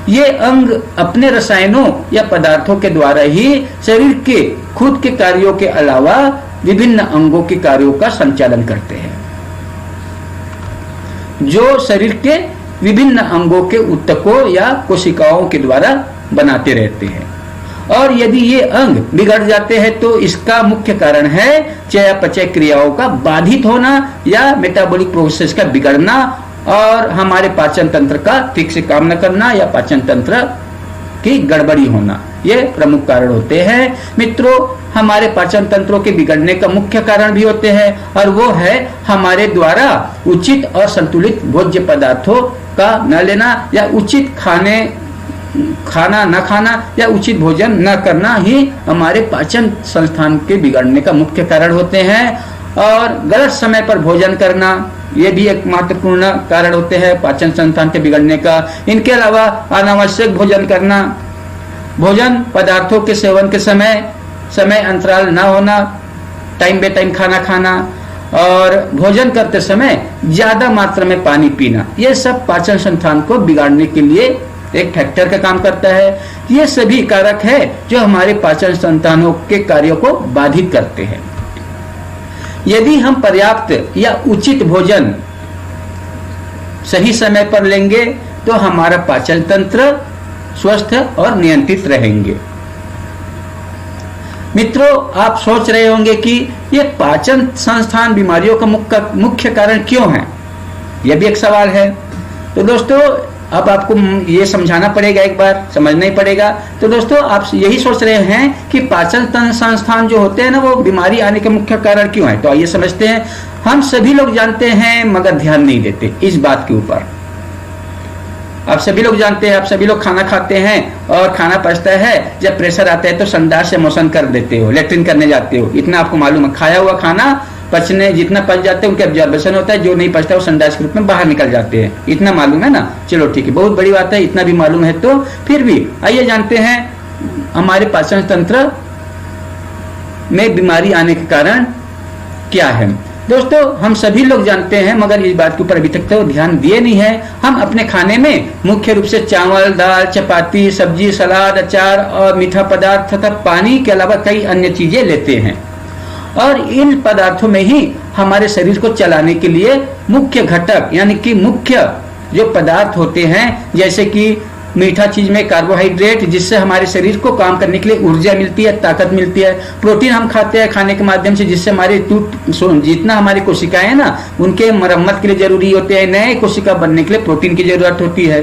ये अंग अपने रसायनों या पदार्थों के द्वारा ही शरीर के खुद के कार्यों के अलावा विभिन्न अंगों के कार्यों का संचालन करते हैं, जो शरीर के विभिन्न अंगों के ऊतकों या कोशिकाओं के द्वारा बनाते रहते हैं। और यदि ये अंग बिगड़ जाते हैं तो इसका मुख्य कारण है चयापचय क्रियाओं का बाधित होना या मेटाबॉलिक प्रोसेस का बिगड़ना और हमारे पाचन तंत्र का ठीक से काम न करना या पाचन तंत्र की गड़बड़ी होना, ये प्रमुख कारण होते हैं। मित्रों, हमारे पाचन तंत्रों के बिगड़ने का मुख्य कारण भी होते हैं और वो है हमारे द्वारा उचित और संतुलित भोज्य पदार्थों का न लेना या उचित खाना न खाना या उचित भोजन न करना ही हमारे पाचन संस्थान के बिगड़ने का मुख्य कारण होते हैं। और गलत समय पर भोजन करना, ये भी एक महत्वपूर्ण कारण होते हैं पाचन संस्थान के बिगड़ने का। इनके अलावा अनावश्यक भोजन करना, भोजन पदार्थों के सेवन के समय अंतराल न होना, टाइम बे टाइम खाना खाना और भोजन करते समय ज्यादा मात्रा में पानी पीना, ये सब पाचन संस्थान को बिगाड़ने के लिए एक फैक्टर का काम करता है। ये सभी कारक है जो हमारे पाचन संस्थानों के कार्यों को बाधित करते हैं। यदि हम पर्याप्त या उचित भोजन सही समय पर लेंगे तो हमारा पाचन तंत्र स्वस्थ और नियंत्रित रहेंगे। मित्रों, आप सोच रहे होंगे कि ये पाचन संस्थान बीमारियों का मुख्य कारण क्यों है, यह भी एक सवाल है। तो दोस्तों, अब आपको ये समझाना पड़ेगा, एक बार समझना ही पड़ेगा। तो दोस्तों, आप यही सोच रहे हैं कि पाचन तंत्र संस्थान जो होते हैं ना, वो बीमारी आने के मुख्य कारण क्यों है। तो आइए समझते हैं। हम सभी लोग जानते हैं मगर ध्यान नहीं देते इस बात के ऊपर। आप सभी लोग जानते हैं, आप सभी लोग खाना खाते हैं और खाना पचता है, जब प्रेशर आता है तो संडास से मोशन कर देते हो, लेट्रिन करने जाते हो, इतना आपको मालूम है। खाया हुआ खाना पचने जितना पच जाते हैं उनके एब्जॉर्प्शन होता है, जो नहीं पचता वो संडास के रूप में बाहर निकल जाते हैं, इतना मालूम है ना। चलो ठीक है, बहुत बड़ी बात है, इतना भी मालूम है। तो फिर भी आइए जानते हैं हमारे पाचन तंत्र में बीमारी आने के कारण क्या है। दोस्तों, हम सभी लोग जानते हैं मगर इस बात के ऊपर अभी तक तो ध्यान दिए नहीं है। हम अपने खाने में मुख्य रूप से चावल, दाल, चपाती, सब्जी, सलाद, अचार और मीठा पदार्थ तथा पानी के अलावा कई अन्य चीजें लेते हैं और इन पदार्थों में ही हमारे शरीर को चलाने के लिए मुख्य घटक यानी कि मुख्य जो पदार्थ होते हैं, जैसे कि मीठा चीज में कार्बोहाइड्रेट, जिससे हमारे शरीर को काम करने के लिए ऊर्जा मिलती है, ताकत मिलती है। प्रोटीन हम खाते हैं खाने के माध्यम से, जिससे हमारे जितना हमारी कोशिकाएं हैं ना, उनके मरम्मत के लिए जरूरी होते हैं, नए कोशिका बनने के लिए प्रोटीन की जरूरत होती है।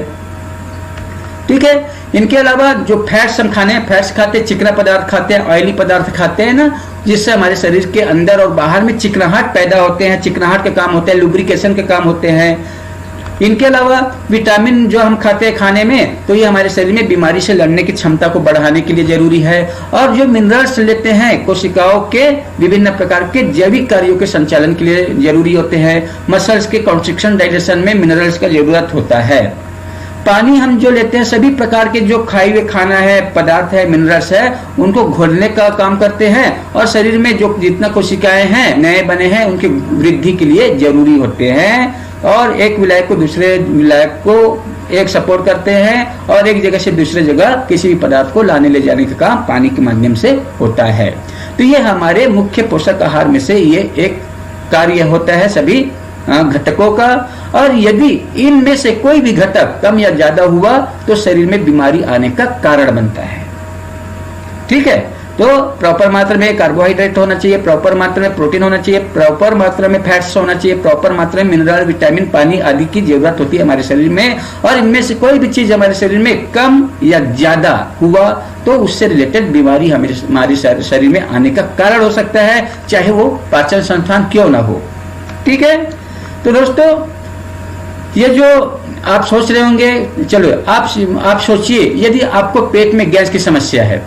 ठीक है। इनके अलावा जो फैट्स हम खाने हैं, फैट्स खाते हैं, चिकना पदार्थ खाते हैं, ऑयली पदार्थ खाते हैं ना, जिससे हमारे शरीर के अंदर और बाहर में चिकनाहट पैदा होते हैं, चिकनाहट के काम होते हैं, लुब्रिकेशन के काम होते हैं। इनके अलावा विटामिन जो हम खाते हैं खाने में, तो ये हमारे शरीर में बीमारी से लड़ने की क्षमता को बढ़ाने के लिए जरूरी है। और जो मिनरल्स लेते हैं, कोशिकाओं के विभिन्न प्रकार के जैविक कार्यों के संचालन के लिए जरूरी होते हैं। मसल्स के कंस्ट्रक्शन, डाइजेशन में मिनरल्स का जरूरत होता है। पानी हम जो लेते हैं, सभी प्रकार के जो खाए हुए खाना है, पदार्थ है, मिनरल्स है, उनको घोलने का काम करते हैं और शरीर में जो जितना कोशिकाएं हैं नए बने हैं उनकी वृद्धि के लिए जरूरी होते हैं। और एक विलायक को दूसरे विलायक को एक सपोर्ट करते हैं और एक जगह से दूसरे जगह किसी भी पदार्थ को लाने ले जाने का काम पानी के माध्यम से होता है। तो ये हमारे मुख्य पोषक आहार में से ये एक कार्य होता है सभी घटकों का। और यदि इनमें से कोई भी घटक कम या ज्यादा हुआ तो शरीर में बीमारी आने का कारण बनता है। ठीक है। तो प्रॉपर मात्रा में कार्बोहाइड्रेट होना चाहिए, प्रॉपर मात्रा में प्रोटीन होना चाहिए, प्रॉपर मात्रा में फैट्स होना चाहिए, प्रॉपर मात्रा में मिनरल, विटामिन, पानी आदि की जरूरत होती है हमारे शरीर में। और इनमें से कोई भी चीज हमारे शरीर में कम या ज्यादा हुआ तो उससे रिलेटेड बीमारी हमारे शरीर में आने का कारण हो सकता है, चाहे वो पाचन संस्थान क्यों ना हो। ठीक है। तो दोस्तों, ये जो आप सोच रहे होंगे, चलो आप सोचिए, यदि आपको पेट में गैस की समस्या है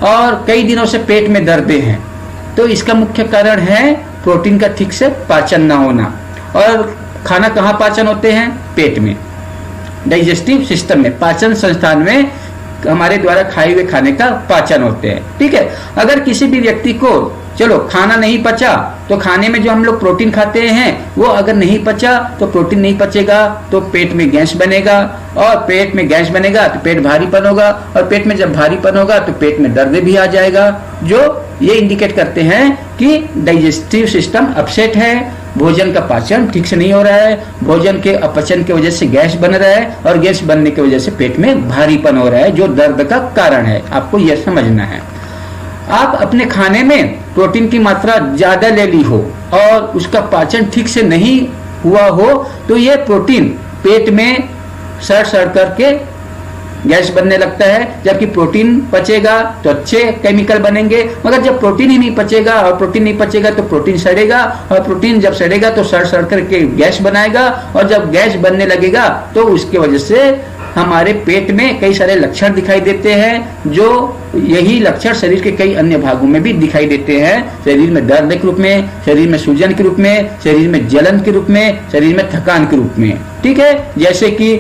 और कई दिनों से पेट में दर्द हैं, तो इसका मुख्य कारण है प्रोटीन का ठीक से पाचन न होना। और खाना कहाँ पाचन होते हैं? पेट में, डाइजेस्टिव सिस्टम में, पाचन संस्थान में हमारे द्वारा खाए हुए खाने का पाचन होते हैं। ठीक है। अगर किसी भी व्यक्ति को चलो खाना नहीं पचा तो खाने में जो हम लोग प्रोटीन खाते हैं वो अगर नहीं पचा तो प्रोटीन नहीं पचेगा तो पेट में गैस बनेगा, और पेट में गैस बनेगा तो पेट भारीपन होगा, और पेट में जब भारीपन होगा तो पेट में दर्द भी आ जाएगा, जो ये इंडिकेट करते हैं कि डाइजेस्टिव सिस्टम अपसेट है, भोजन का पाचन ठीक से नहीं हो रहा है, भोजन के अपचन की वजह से गैस बन रहा है और गैस बनने की वजह से पेट में भारीपन हो रहा है, जो दर्द का कारण है। आपको यह समझना है। आप अपने खाने में प्रोटीन की मात्रा ज्यादा ले ली हो और उसका पाचन ठीक से नहीं हुआ हो तो ये प्रोटीन पेट में सड़ करके गैस बनने लगता है। जबकि प्रोटीन पचेगा तो अच्छे केमिकल बनेंगे, मगर जब प्रोटीन ही नहीं पचेगा और प्रोटीन नहीं पचेगा तो प्रोटीन सड़ेगा, और प्रोटीन जब सड़ेगा तो सड़ करके गैस बनाएगा, और जब गैस बनने लगेगा तो उसकी वजह से हमारे पेट में कई सारे लक्षण दिखाई देते हैं, जो यही लक्षण शरीर के कई अन्य भागों में भी दिखाई देते हैं। शरीर में दर्द के रूप में, शरीर में सूजन के रूप में, शरीर में जलन के रूप में, शरीर में थकान के रूप में। ठीक है, जैसे कि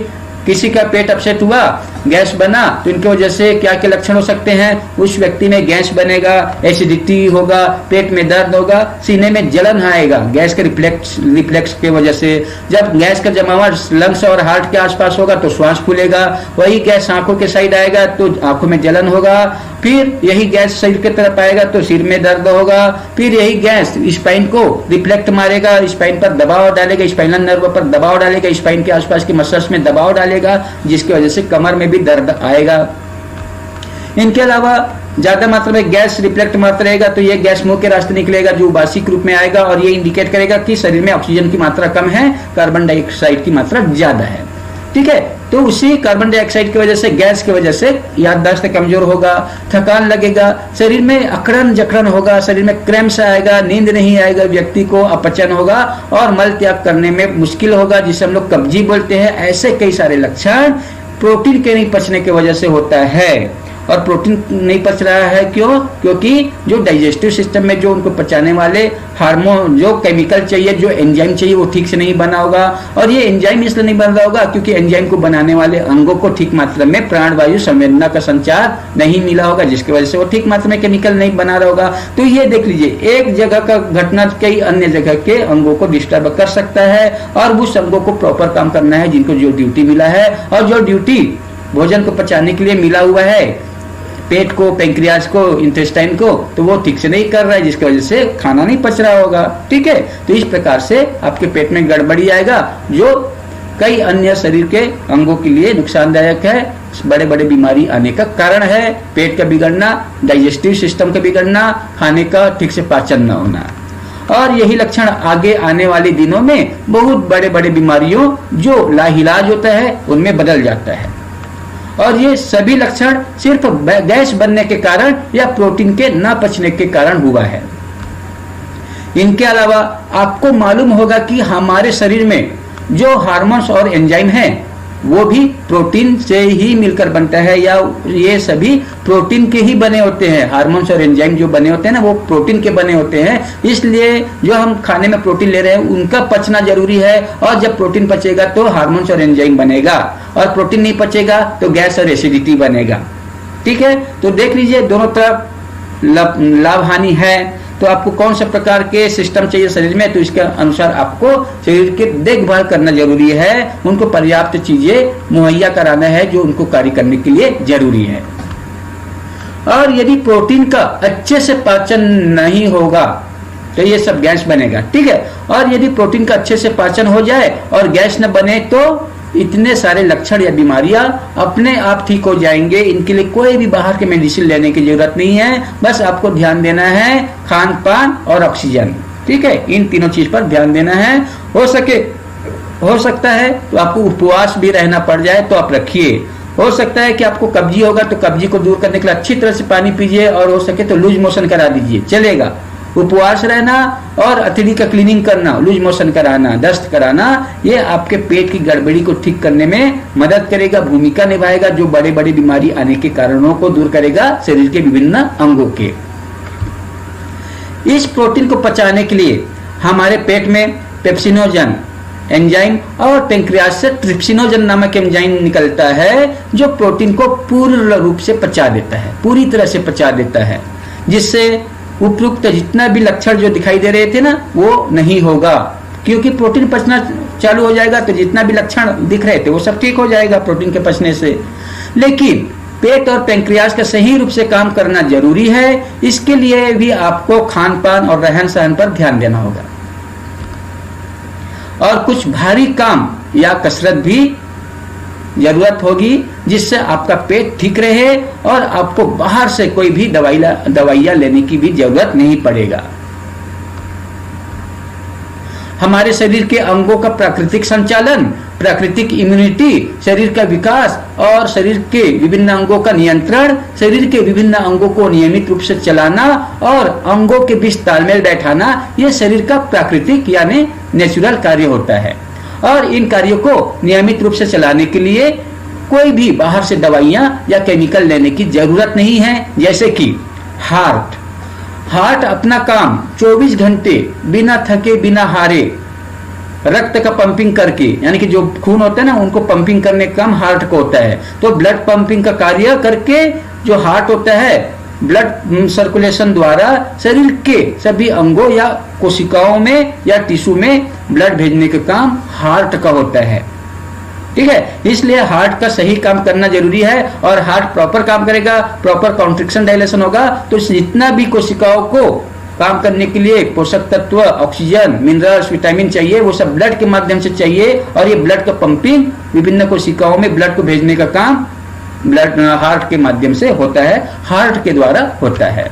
किसी का पेट अपसेट हुआ, गैस बना, तो इनकी वजह से क्या क्या लक्षण हो सकते हैं? उस व्यक्ति में गैस बनेगा, एसिडिटी होगा, पेट में दर्द होगा, सीने में जलन आएगा गैस के रिफ्लेक्स की वजह से। जब गैस का जमावट लंग्स और हार्ट के आसपास होगा तो श्वास फूलेगा, वही गैस आंखों के साइड आएगा तो आंखों में जलन होगा, फिर यही गैस शरीर की तरफ आएगा तो सिर में दर्द होगा, फिर यही गैस स्पाइन को रिफ्लेक्ट मारेगा, स्पाइन पर दबाव डालेगा, स्पाइनल नर्व पर दबाव डालेगा, स्पाइन के आसपास के मसल्स में दबाव डालेगा, जिसकी वजह से कमर में भी दर्द आएगा। इनके अलावा ज्यादा मात्रा में गैस रिफ्लेक्ट मारता रहेगा तो ये गैस मुंह के रास्ते निकलेगा, जो उबासी के रूप में आएगा, और ये इंडिकेट करेगा कि शरीर में ऑक्सीजन की मात्रा कम है, कार्बन डाइऑक्साइड की मात्रा ज्यादा है। ठीक है, तो उसी कार्बन डाइऑक्साइड की वजह से, गैस की वजह से याददाश्त कमजोर होगा, थकान लगेगा, शरीर में अकड़न जकड़न होगा, शरीर में क्रैम्प्स आएगा, नींद नहीं आएगा, व्यक्ति को अपचन होगा और मल त्याग करने में मुश्किल होगा, जिसे हम लोग कब्जी बोलते हैं। ऐसे कई सारे लक्षण प्रोटीन के नहीं पचने की वजह से होता है। और प्रोटीन नहीं पच रहा है क्यों? क्योंकि जो डाइजेस्टिव सिस्टम में जो उनको पचाने वाले हार्मोन, जो केमिकल चाहिए, जो एंजाइम चाहिए, वो ठीक से नहीं बना होगा। और ये एंजाइम इसलिए नहीं बन रहा होगा क्योंकि एंजाइम को बनाने वाले अंगों को ठीक मात्रा में प्राणवायु संवेदना का संचार नहीं मिला होगा, जिसकी वजह से वो ठीक मात्रा में केमिकल नहीं बना रहा होगा। तो ये देख लीजिए, एक जगह का घटना कई अन्य जगह के अंगों को डिस्टर्ब कर सकता है, और उस अंगों को प्रॉपर काम करना है जिनको जो ड्यूटी मिला है, और जो ड्यूटी भोजन को पचाने के लिए मिला हुआ है, पेट को, पेंक्रियाज को, इंटेस्टाइन को, तो वो ठीक से नहीं कर रहा है, जिसकी वजह से खाना नहीं पच रहा होगा। ठीक है, तो इस प्रकार से आपके पेट में गड़बड़ी आएगा, जो कई अन्य शरीर के अंगों के लिए नुकसानदायक है, बड़े बड़े बीमारी आने का कारण है। पेट का बिगड़ना, डाइजेस्टिव सिस्टम का बिगड़ना, खाने का ठीक से पाचन न होना, और यही लक्षण आगे आने वाले दिनों में बहुत बड़े बड़े बीमारियों जो लाइलाज होता है उनमें बदल जाता है। और ये सभी लक्षण सिर्फ गैस बनने के कारण या प्रोटीन के न पचने के कारण हुआ है। इनके अलावा आपको मालूम होगा कि हमारे शरीर में जो हार्मोन्स और एंजाइम हैं वो भी प्रोटीन से ही मिलकर बनता है, या ये सभी प्रोटीन के ही बने होते हैं। हार्मोन्स और एंजाइम जो बने होते हैं ना, वो प्रोटीन के बने होते हैं। इसलिए जो हम खाने में प्रोटीन ले रहे हैं उनका पचना जरूरी है, और जब प्रोटीन पचेगा तो हार्मोन्स और एंजाइम बनेगा, और प्रोटीन नहीं पचेगा तो गैस और एसिडिटी बनेगा। ठीक है, तो देख लीजिए दोनों तरफ लाभ हानि है। तो आपको कौन सा प्रकार के सिस्टम चाहिए शरीर में, तो इसके अनुसार आपको शरीर की देखभाल करना जरूरी है, उनको पर्याप्त चीजें मुहैया कराना है जो उनको कार्य करने के लिए जरूरी है। और यदि प्रोटीन का अच्छे से पाचन नहीं होगा तो ये सब गैस बनेगा। ठीक है, और यदि प्रोटीन का अच्छे से पाचन हो जाए और गैस न बने तो इतने सारे लक्षण या बीमारियां अपने आप ठीक हो जाएंगे। इनके लिए कोई भी बाहर के मेडिसिन लेने की जरूरत नहीं है, बस आपको ध्यान देना है खान पान और ऑक्सीजन। ठीक है, इन तीनों चीज पर ध्यान देना है। हो सकता है तो आपको उपवास भी रहना पड़ जाए तो आप रखिए। हो सकता है कि आपको कब्जी होगा तो कब्जी को दूर करने के लिए अच्छी तरह से पानी पीजिए, और हो सके तो लूज मोशन करा दीजिए, चलेगा। उपवास रहना और अतिथि का क्लीनिंग करना, लूज मोशन कराना, दस्त कराना, ये आपके पेट की गड़बड़ी को ठीक करने में मदद करेगा, भूमिका निभाएगा, जो बड़े बड़ी बीमारी आने के कारणों को दूर करेगा शरीर के विभिन्न अंगों के। इस प्रोटीन को पचाने के लिए हमारे पेट में पेप्सिनोजन एंजाइम और पेंक्रियाज से ट्रिप्सिनोजन नामक एंजाइम निकलता है, जो प्रोटीन को पूर्ण रूप से पचा देता है, पूरी तरह से पचा देता है, जिससे उपयुक्त जितना भी लक्षण जो दिखाई दे रहे थे ना वो नहीं होगा, क्योंकि प्रोटीन पचना चालू हो जाएगा तो जितना भी लक्षण दिख रहे थे वो सब ठीक हो जाएगा प्रोटीन के पचने से। लेकिन पेट और पैंक्रियाज का सही रूप से काम करना जरूरी है। इसके लिए भी आपको खान पान और रहन सहन पर ध्यान देना होगा और कुछ भारी काम या कसरत भी जरूरत होगी, जिससे आपका पेट ठीक रहे और आपको बाहर से कोई भी दवाइयां लेने की भी जरूरत नहीं पड़ेगा। हमारे शरीर के अंगों का प्राकृतिक संचालन, प्राकृतिक इम्यूनिटी, शरीर का विकास और शरीर के विभिन्न अंगों का नियंत्रण, शरीर के विभिन्न अंगों को नियमित रूप से चलाना और अंगों के बीच तालमेल बैठाना, यह शरीर का प्राकृतिक यानी नेचुरल कार्य होता है। और इन कार्यों को नियमित रूप से चलाने के लिए कोई भी बाहर से दवाइयां या केमिकल लेने की जरूरत नहीं है। जैसे कि हार्ट अपना काम 24 घंटे बिना थके बिना हारे रक्त का पंपिंग करके, यानी कि जो खून होता है ना उनको पंपिंग करने का काम हार्ट को होता है। तो ब्लड पंपिंग का कार्य करके जो हार्ट होता है ब्लड सर्कुलेशन द्वारा शरीर के सभी अंगों या कोशिकाओं में या टिश्यू में ब्लड भेजने का काम हार्ट का होता है। ठीक है, इसलिए हार्ट का सही काम करना जरूरी है और हार्ट प्रॉपर काम करेगा, प्रॉपर कॉन्ट्रिक्शन डायलेशन होगा तो जितना भी कोशिकाओं को काम करने के लिए पोषक तत्व, ऑक्सीजन, मिनरल्स, विटामिन चाहिए वो सब ब्लड के माध्यम से चाहिए। और ये ब्लड का पंपिंग विभिन्न कोशिकाओं में ब्लड को भेजने का काम ब्लड हार्ट के माध्यम से होता है, हार्ट के द्वारा होता है।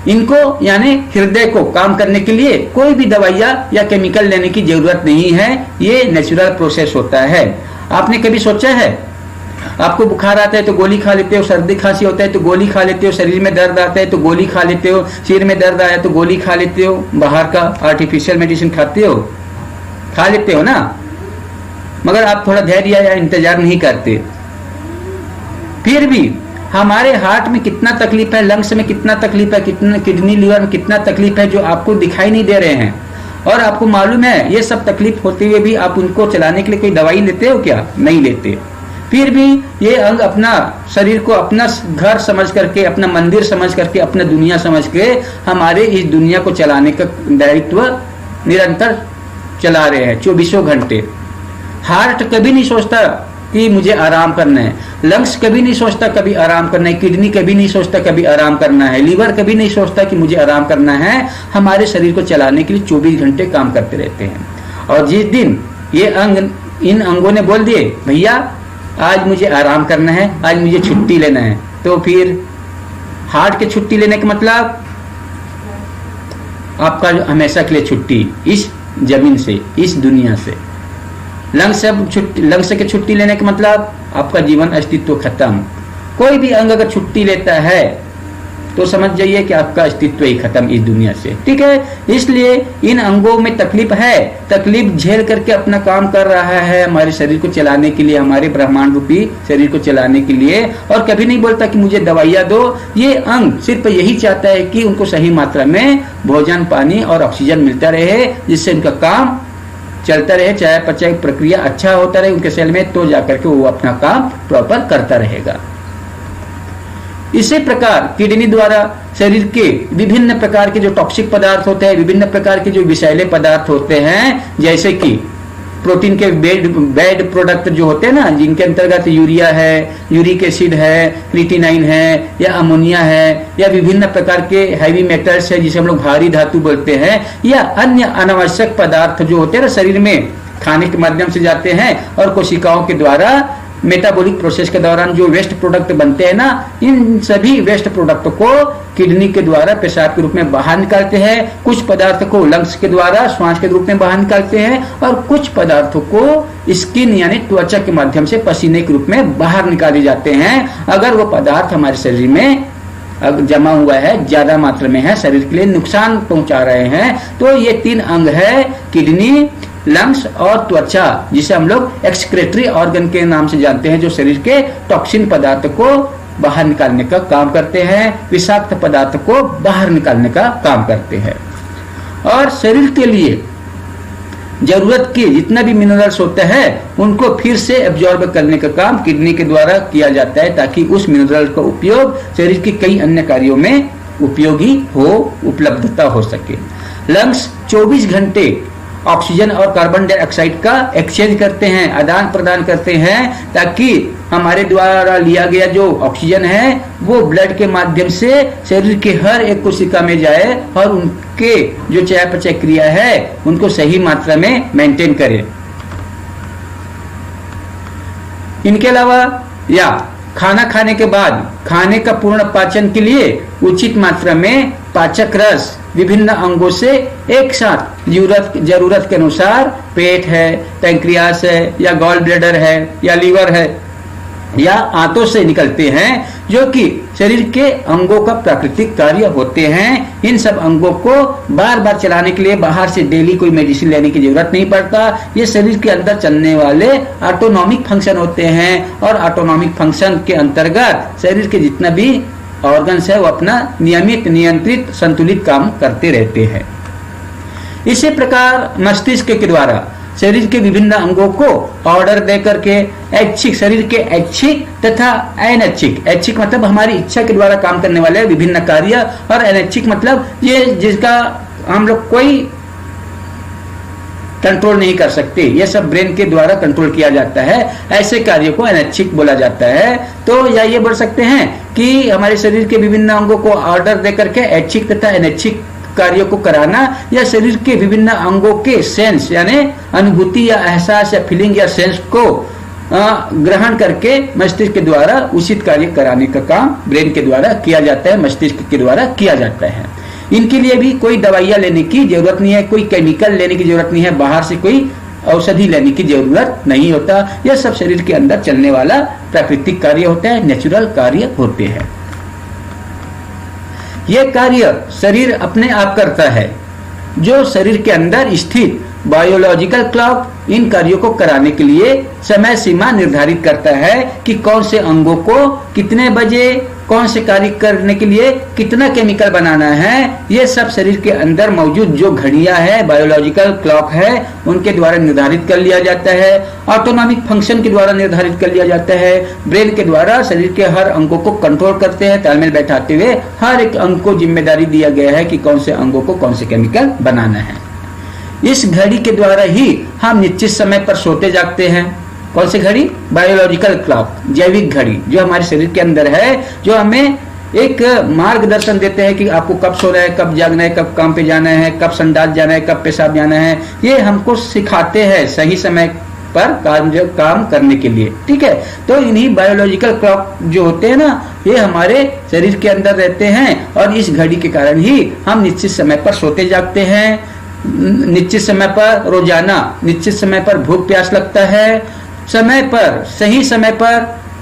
इनको यानी हृदय को काम करने के लिए कोई भी दवाइयां या केमिकल लेने की जरूरत नहीं है, ये नेचुरल प्रोसेस होता है। आपने कभी सोचा है आपको बुखार आता है तो गोली खा लेते हो, सर्दी खांसी होता है तो गोली खा लेते हो, शरीर में दर्द आता है तो गोली खा लेते हो, सिर में दर्द आया तो गोली खा लेते हो, बाहर का आर्टिफिशियल मेडिसिन खाते हो, खा लेते हो ना, मगर आप थोड़ा धैर्य या इंतजार नहीं करते। फिर भी हमारे हार्ट में कितना तकलीफ है, लंग्स में कितना तकलीफ है, कितना किडनी लिवर में कितना तकलीफ है जो आपको दिखाई नहीं दे रहे हैं और आपको मालूम है ये सब तकलीफ होते हुए भी आप उनको चलाने के लिए कोई दवाई लेते हो क्या? नहीं लेते। फिर भी ये अंग अपना शरीर को अपना घर समझ करके, अपना मंदिर समझ करके, अपना दुनिया समझ के हमारे इस दुनिया को चलाने का दायित्व निरंतर चला रहे हैं 24 घंटे। हार्ट कभी नहीं सोचता कि मुझे आराम करना है, लंग्स कभी नहीं सोचता कभी आराम करना है, किडनी कभी नहीं सोचता कभी आराम करना है, लीवर कभी नहीं सोचता कि मुझे आराम करना है। हमारे शरीर को चलाने के लिए 24 घंटे काम करते रहते हैं। और जिस दिन ये अंग इन अंगों ने बोल दिए भैया आज मुझे आराम करना है, आज मुझे छुट्टी लेना है, तो फिर हार्ट के छुट्टी लेने का मतलब आपका हमेशा के लिए छुट्टी इस जमीन से, इस दुनिया से। लंग्स के छुट्टी लेने का मतलब आपका जीवन अस्तित्व खत्म। कोई भी अंग अगर छुट्टी लेता है तो समझ जाइए कि आपका अस्तित्व ही खत्म इस दुनिया से। ठीक है, इसलिए इन अंगों में तकलीफ है, तकलीफ झेल करके अपना काम कर रहा है हमारे शरीर को चलाने के लिए, हमारे ब्रह्मांड रूपी शरीर को चलाने के लिए। और कभी नहीं बोलता कि मुझे दवाइयां दो। ये अंग सिर्फ यही चाहता है कि उनको सही मात्रा में भोजन, पानी और ऑक्सीजन मिलता रहे, जिससे उनका काम चलता रहे, चाहे पचाई प्रक्रिया अच्छा होता रहे उनके सेल में, तो जाकर के वो अपना काम प्रॉपर करता रहेगा। इसी प्रकार किडनी द्वारा शरीर के विभिन्न प्रकार के जो टॉक्सिक पदार्थ होते हैं, विभिन्न प्रकार के जो विषैले पदार्थ होते हैं, जैसे कि प्रोटीन के बैड प्रोडक्ट जो होते हैं ना, जिनके अंतर्गत यूरिया है, यूरिक एसिड है, क्रिएटिनाइन है या अमोनिया है या विभिन्न प्रकार के हैवी मेटल्स है जिसे हम लोग भारी धातु बोलते हैं, या अन्य अनावश्यक पदार्थ जो होते हैं ना शरीर में खाने के माध्यम से जाते हैं और कोशिकाओं के द्वारा मेटाबॉलिक प्रोसेस के दौरान जो वेस्ट प्रोडक्ट बनते हैं ना, इन सभी वेस्ट प्रोडक्ट को किडनी के द्वारा पेशाब के रूप में बाहर निकालते हैं, कुछ पदार्थ को लंग्स के द्वारा श्वास के रूप में बाहर निकालते हैं और कुछ पदार्थों को स्किन यानी त्वचा के माध्यम से पसीने के रूप में बाहर निकाले जाते हैं। अगर वो पदार्थ हमारे शरीर में जमा हुआ है, ज्यादा मात्रा में है, शरीर के लिए नुकसान पहुंचा रहे हैं, तो ये 3 अंग है, किडनी, लंग्स और त्वचा, जिसे हम लोग एक्सक्रेटरी ऑर्गन के नाम से जानते हैं, जो शरीर के टॉक्सिन पदार्थ को बाहर निकालने का काम करते हैं, विषाक्त पदार्थ को बाहर निकालने का काम करते हैं। और शरीर के लिए जरूरत के जितना भी मिनरल्स होता है उनको फिर से एब्जॉर्ब करने का काम किडनी के द्वारा किया जाता है, ताकि उस मिनरल का उपयोग शरीर के कई अन्य कार्यों में उपयोगी हो, उपलब्धता हो सके। लंग्स 24 घंटे ऑक्सीजन और कार्बन डाइऑक्साइड का एक्सचेंज करते हैं, आदान प्रदान करते हैं, ताकि हमारे द्वारा लिया गया जो ऑक्सीजन है वो ब्लड के माध्यम से शरीर के हर एक कोशिका में जाए और उनके जो चयापचय क्रिया है उनको सही मात्रा में मेंटेन करे। इनके अलावा या खाना खाने के बाद खाने का पूर्ण पाचन के लिए उचित मात्रा में पाचक रस विभिन्न अंगों से एक साथ जरूरत के अनुसार पेट है, पैंक्रियास है या गॉल ब्लैडर है या लीवर है या आंतों से निकलते हैं, जो कि शरीर के अंगों का प्राकृतिक कार्य होते हैं। इन सब अंगों को बार बार चलाने के लिए बाहर से डेली कोई मेडिसिन लेने की जरूरत नहीं पड़ता। ये शरीर के अंदर चलने वाले ऑटोनॉमिक फंक्शन होते हैं और ऑटोनॉमिक फंक्शन के अंतर्गत शरीर के जितना भी ऑर्गन्स है वो अपना नियमित, नियंत्रित, संतुलित काम करते रहते हैं। इसी प्रकार मस्तिष्क के द्वारा शरीर के विभिन्न अंगों को ऑर्डर देकर के ऐच्छिक, शरीर के ऐच्छिक तथा अनैच्छिक, ऐच्छिक मतलब हमारी इच्छा के द्वारा काम करने वाले विभिन्न कार्य, और अनैच्छिक मतलब ये जिसका हम लोग कोई कंट्रोल नहीं कर सकते, ये सब ब्रेन के द्वारा कंट्रोल किया जाता है, ऐसे कार्यों को अनैच्छिक बोला जाता है। तो या ये बोल सकते हैं कि हमारे शरीर के विभिन्न अंगों को ऑर्डर देकर के ऐच्छिक तथा अनैच्छिक कार्यों को कराना, या शरीर के विभिन्न अंगों के सेंस यानी अनुभूति या एहसास या फीलिंग या सेंस को ग्रहण करके मस्तिष्क के द्वारा उचित कार्य कराने का काम ब्रेन के द्वारा किया जाता है, मस्तिष्क के द्वारा किया जाता है। इनके लिए भी कोई दवाइयां लेने की जरूरत नहीं है, कोई केमिकल लेने की जरूरत नहीं है, बाहर से कोई औषधि लेने की जरूरत नहीं होता। यह सब शरीर के अंदर चलने वाला प्राकृतिक कार्य होता है, नेचुरल कार्य होते हैं। यह कार्य शरीर अपने आप करता है। जो शरीर के अंदर स्थित बायोलॉजिकल क्लॉक इन कार्यों को कराने के लिए समय सीमा निर्धारित करता है कि कौन से अंगों को कितने बजे कौन से कार्य करने के लिए कितना केमिकल बनाना है। ये सब शरीर के अंदर मौजूद जो घड़ियां है, बायोलॉजिकल क्लॉक है, उनके द्वारा निर्धारित कर लिया जाता है। ऑटोनॉमिक फंक्शन के द्वारा निर्धारित कर लिया जाता है। ब्रेन के द्वारा शरीर के हर अंगों को कंट्रोल करते हैं। तालमेल बैठाते हुए हर एक अंग को जिम्मेदारी दिया गया है कि कौन से अंगों को कौन से केमिकल बनाना है। इस घड़ी के द्वारा ही हम निश्चित समय पर सोते जागते हैं। कौन सी घड़ी? बायोलॉजिकल क्लॉक, जैविक घड़ी, जो हमारे शरीर के अंदर है, जो हमें एक मार्गदर्शन देते हैं कि आपको कब सोना है, कब जागना है, कब काम पे जाना है, कब संडास जाना है, कब पेशाब जाना है। ये हमको सिखाते हैं सही समय पर काम करने के लिए। ठीक है, तो इन्हीं बायोलॉजिकल क्लॉक जो होते हैं ना, ये हमारे शरीर के अंदर रहते हैं और इस घड़ी के कारण ही हम निश्चित समय पर सोते जागते हैं। निश्चित समय पर रोजाना निश्चित समय पर भूख प्यास लगता है, समय पर सही समय पर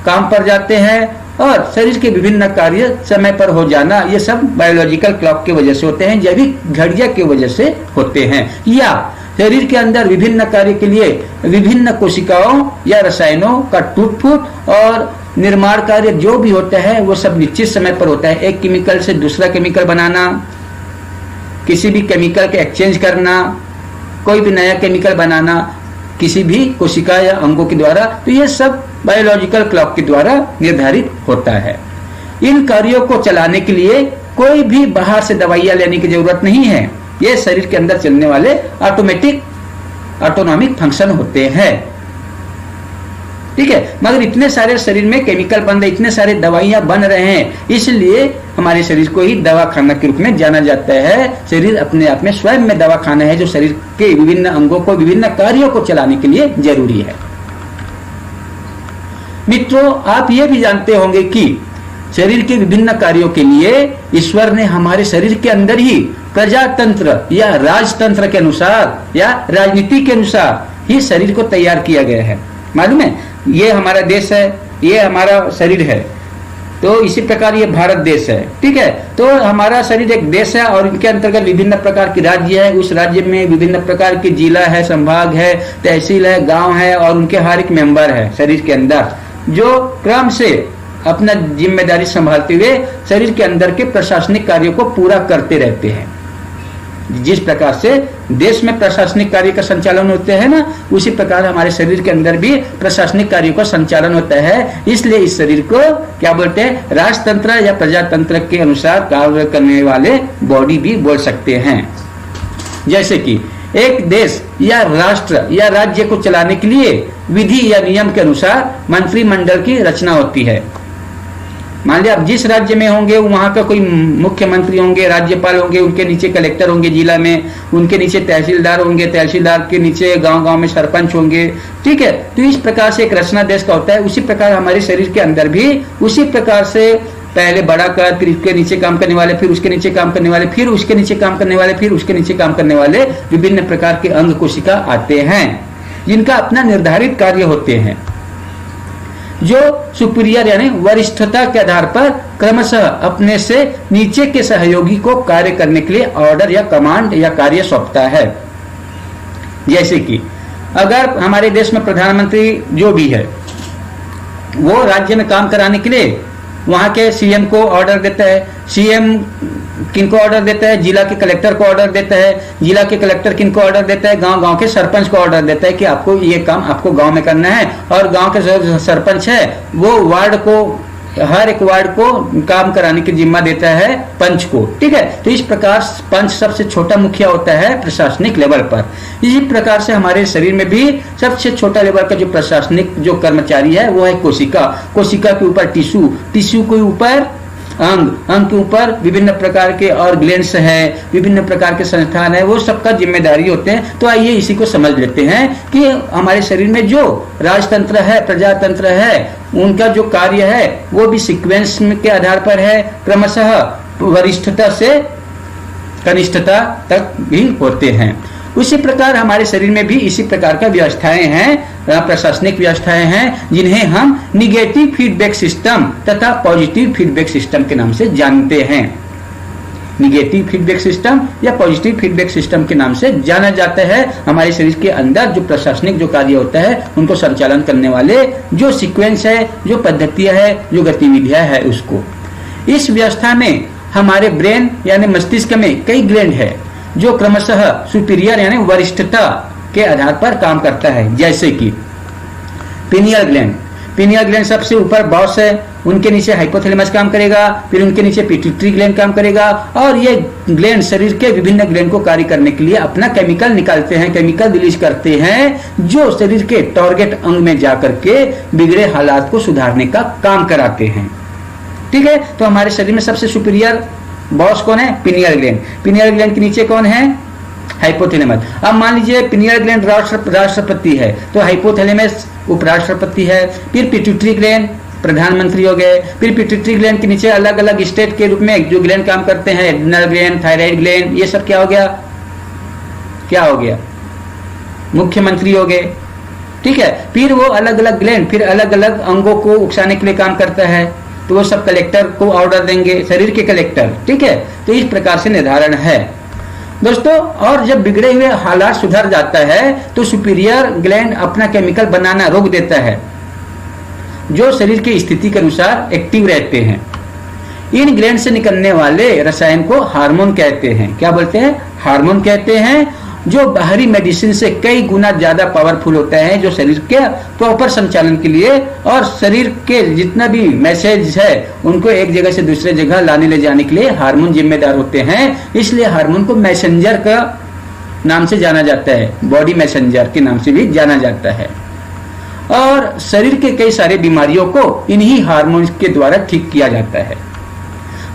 काम पर जाते हैं और शरीर के विभिन्न कार्य समय पर हो जाना, ये सब बायोलॉजिकल क्लॉक की वजह से होते हैं, जैविक घड़िया की वजह से होते हैं। या शरीर के अंदर विभिन्न कार्य के लिए विभिन्न कोशिकाओं या रसायनों का टूट फूट और निर्माण कार्य जो भी होता है वो सब निश्चित समय पर होता है। एक केमिकल से दूसरा केमिकल बनाना, किसी भी केमिकल के एक्सचेंज करना, कोई भी नया केमिकल बनाना किसी भी कोशिका या अंगों के द्वारा, तो ये सब बायोलॉजिकल क्लॉक के द्वारा निर्धारित होता है। इन कार्यों को चलाने के लिए कोई भी बाहर से दवाइयां लेने की जरूरत नहीं है। ये शरीर के अंदर चलने वाले ऑटोनॉमिक फंक्शन होते हैं। ठीक है, मगर इतने सारे शरीर में केमिकल बन रहे, इतने सारे दवाइयां बन रहे हैं, इसलिए हमारे शरीर को ही दवा खाना के रूप में जाना जाता है। शरीर अपने आप में स्वयं में दवा खाना है, जो शरीर के विभिन्न अंगों को विभिन्न कार्यों को चलाने के लिए जरूरी है। मित्रों, आप ये भी जानते होंगे कि शरीर के विभिन्न कार्यों के लिए ईश्वर ने हमारे शरीर के अंदर ही प्रजातंत्र या राजतंत्र के अनुसार या राजनीति के अनुसार ही शरीर को तैयार किया गया है। मालूम है, ये हमारा देश है, ये हमारा शरीर है, तो इसी प्रकार ये भारत देश है। ठीक है, तो हमारा शरीर एक देश है और इनके अंतर्गत विभिन्न प्रकार के राज्य है। उस राज्य में विभिन्न प्रकार के जिला है, संभाग है, तहसील है, गांव है और उनके हर एक मेंबर है शरीर के अंदर, जो क्रम से अपना जिम्मेदारी संभालते हुए शरीर के अंदर के प्रशासनिक कार्यों को पूरा करते रहते हैं। जिस प्रकार से देश में प्रशासनिक कार्य का संचालन होते हैं ना, उसी प्रकार हमारे शरीर के अंदर भी प्रशासनिक कार्यों का संचालन होता है। इसलिए इस शरीर को क्या बोलते हैं? राजतंत्र या प्रजातंत्र के अनुसार कार्य करने वाले बॉडी भी बोल सकते हैं। जैसे कि एक देश या राष्ट्र या राज्य को चलाने के लिए विधि या नियम के अनुसार मंत्रिमंडल की रचना होती है। मान लिया आप जिस राज्य में होंगे वहां का कोई मुख्यमंत्री होंगे, राज्यपाल होंगे, उनके नीचे कलेक्टर होंगे जिला में, उनके नीचे तहसीलदार होंगे, तहसीलदार के नीचे गांव-गांव में सरपंच होंगे, ठीक है। तो इस प्रकार से एक रचना देश का होता है। उसी प्रकार हमारे शरीर के अंदर भी उसी प्रकार से पहले बड़ा कर, फिर उसके नीचे काम करने वाले, फिर उसके नीचे काम करने वाले, फिर उसके नीचे काम करने वाले, फिर उसके नीचे काम करने वाले विभिन्न प्रकार के अंग कोशिका आते हैं, जिनका अपना निर्धारित कार्य होते हैं, जो सुपीरियर यानी वरिष्ठता के आधार पर क्रमशः अपने से नीचे के सहयोगी को कार्य करने के लिए ऑर्डर या कमांड या कार्य सौंपता है। जैसे कि अगर हमारे देश में प्रधानमंत्री जो भी है वो राज्य में काम कराने के लिए वहां के सीएम को ऑर्डर देता है, सीएम किनको ऑर्डर देता है, जिला के कलेक्टर को ऑर्डर देता है, जिला के कलेक्टर किनको ऑर्डर देता है, गांव-गांव के सरपंच को ऑर्डर देता है कि आपको ये काम आपको गांव में करना है, और गांव के जो सरपंच है वो वार्ड को, हर एक वार्ड को काम कराने की जिम्मा देता है पंच को, ठीक है। तो इस प्रकार पंच सबसे छोटा मुखिया होता है प्रशासनिक लेवल पर। इसी प्रकार से हमारे शरीर में भी सबसे छोटा लेवल का जो प्रशासनिक जो कर्मचारी है वो है कोशिका, कोशिका के ऊपर टिश्यू, टिश्यू के ऊपर अंग, अंग के ऊपर विभिन्न प्रकार के और ग्लैंड्स है, विभिन्न प्रकार के संस्थान है, वो सबका जिम्मेदारी होते हैं। तो आइए इसी को समझ लेते हैं कि हमारे शरीर में जो राजतंत्र है, प्रजातंत्र है, उनका जो कार्य है वो भी सीक्वेंस के आधार पर है, क्रमशः वरिष्ठता से कनिष्ठता तक भी होते हैं। उसी प्रकार हमारे शरीर में भी इसी प्रकार का व्यवस्थाएं हैं, प्रशासनिक व्यवस्थाएं हैं, जिन्हें हम निगेटिव फीडबैक सिस्टम तथा पॉजिटिव फीडबैक सिस्टम के नाम से जानते हैं। निगेटिव फीडबैक सिस्टम या पॉजिटिव फीडबैक सिस्टम के नाम से जाना जाता है। हमारे शरीर के अंदर जो प्रशासनिक जो कार्य होता है उनको संचालन करने वाले जो सीक्वेंस है, जो पद्धतियां है, जो गतिविधियां है उसको। इस व्यवस्था में हमारे ब्रेन यानी मस्तिष्क में कई ग्लैंड है जो क्रमशः सुपीरियर यानी वरिष्ठता के आधार पर काम करता है। जैसे कि पिनियल ग्लैंड, पिनियल ग्लैंड सबसे ऊपर बॉस है, उनके नीचे हाइपोथैलेमस काम करेगा, फिर उनके नीचे पिट्यूटरी ग्लैंड काम करेगा, और ये ग्लैंड शरीर के विभिन्न ग्लैंड को कार्य करने के लिए अपना केमिकल निकालते हैं, केमिकल रिलीज करते हैं, जो शरीर के टारगेट अंग में जाकर के बिगड़े हालात को सुधारने का काम कराते हैं, ठीक है। तो हमारे शरीर में सबसे सुपीरियर बॉस कौन है? Pineal gland. पिनियल ग्लैंड के नीचे कौन है? हाइपोथैलेमस। अब मान लीजिए पिनियल ग्लैंड राष्ट्रपति है तो हाइपोथैलेमस उपराष्ट्रपति है, फिर पिट्यूटरी ग्लैंड प्रधानमंत्री हो गए, फिर पिट्यूटरी ग्लैंड के नीचे अलग अलग स्टेट के रूप में जो ग्लैंड काम करते हैं, एड्रिनल ग्लैंड, थायराइड ग्लैंड, ये सब क्या हो गया? क्या हो गया? मुख्यमंत्री हो गए, ठीक है। फिर वो अलग अलग ग्लैंड फिर अलग अलग अंगों को उकसाने के लिए काम करता है, तो वो सब कलेक्टर को ऑर्डर देंगे, शरीर के कलेक्टर, ठीक है। तो इस प्रकार से निर्धारण है दोस्तों। और जब बिगड़े हुए हालात सुधर जाता है तो सुपीरियर ग्लैंड अपना केमिकल बनाना रोक देता है, जो शरीर की स्थिति के अनुसार एक्टिव रहते हैं। इन ग्लैंड से निकलने वाले रसायन को हार्मोन कहते हैं। क्या बोलते हैं? हार्मोन कहते हैं, जो बाहरी मेडिसिन से कई गुना ज्यादा पावरफुल होता है, जो शरीर के प्रॉपर संचालन के लिए और शरीर के जितना भी मैसेज है उनको एक जगह से दूसरे जगह लाने ले जाने के लिए हार्मोन जिम्मेदार होते हैं। इसलिए हार्मोन को मैसेंजर का नाम से जाना जाता है, बॉडी मैसेंजर के नाम से भी जाना जाता है। और शरीर के कई सारे बीमारियों को इन्हीं हार्मोन के द्वारा ठीक किया जाता है।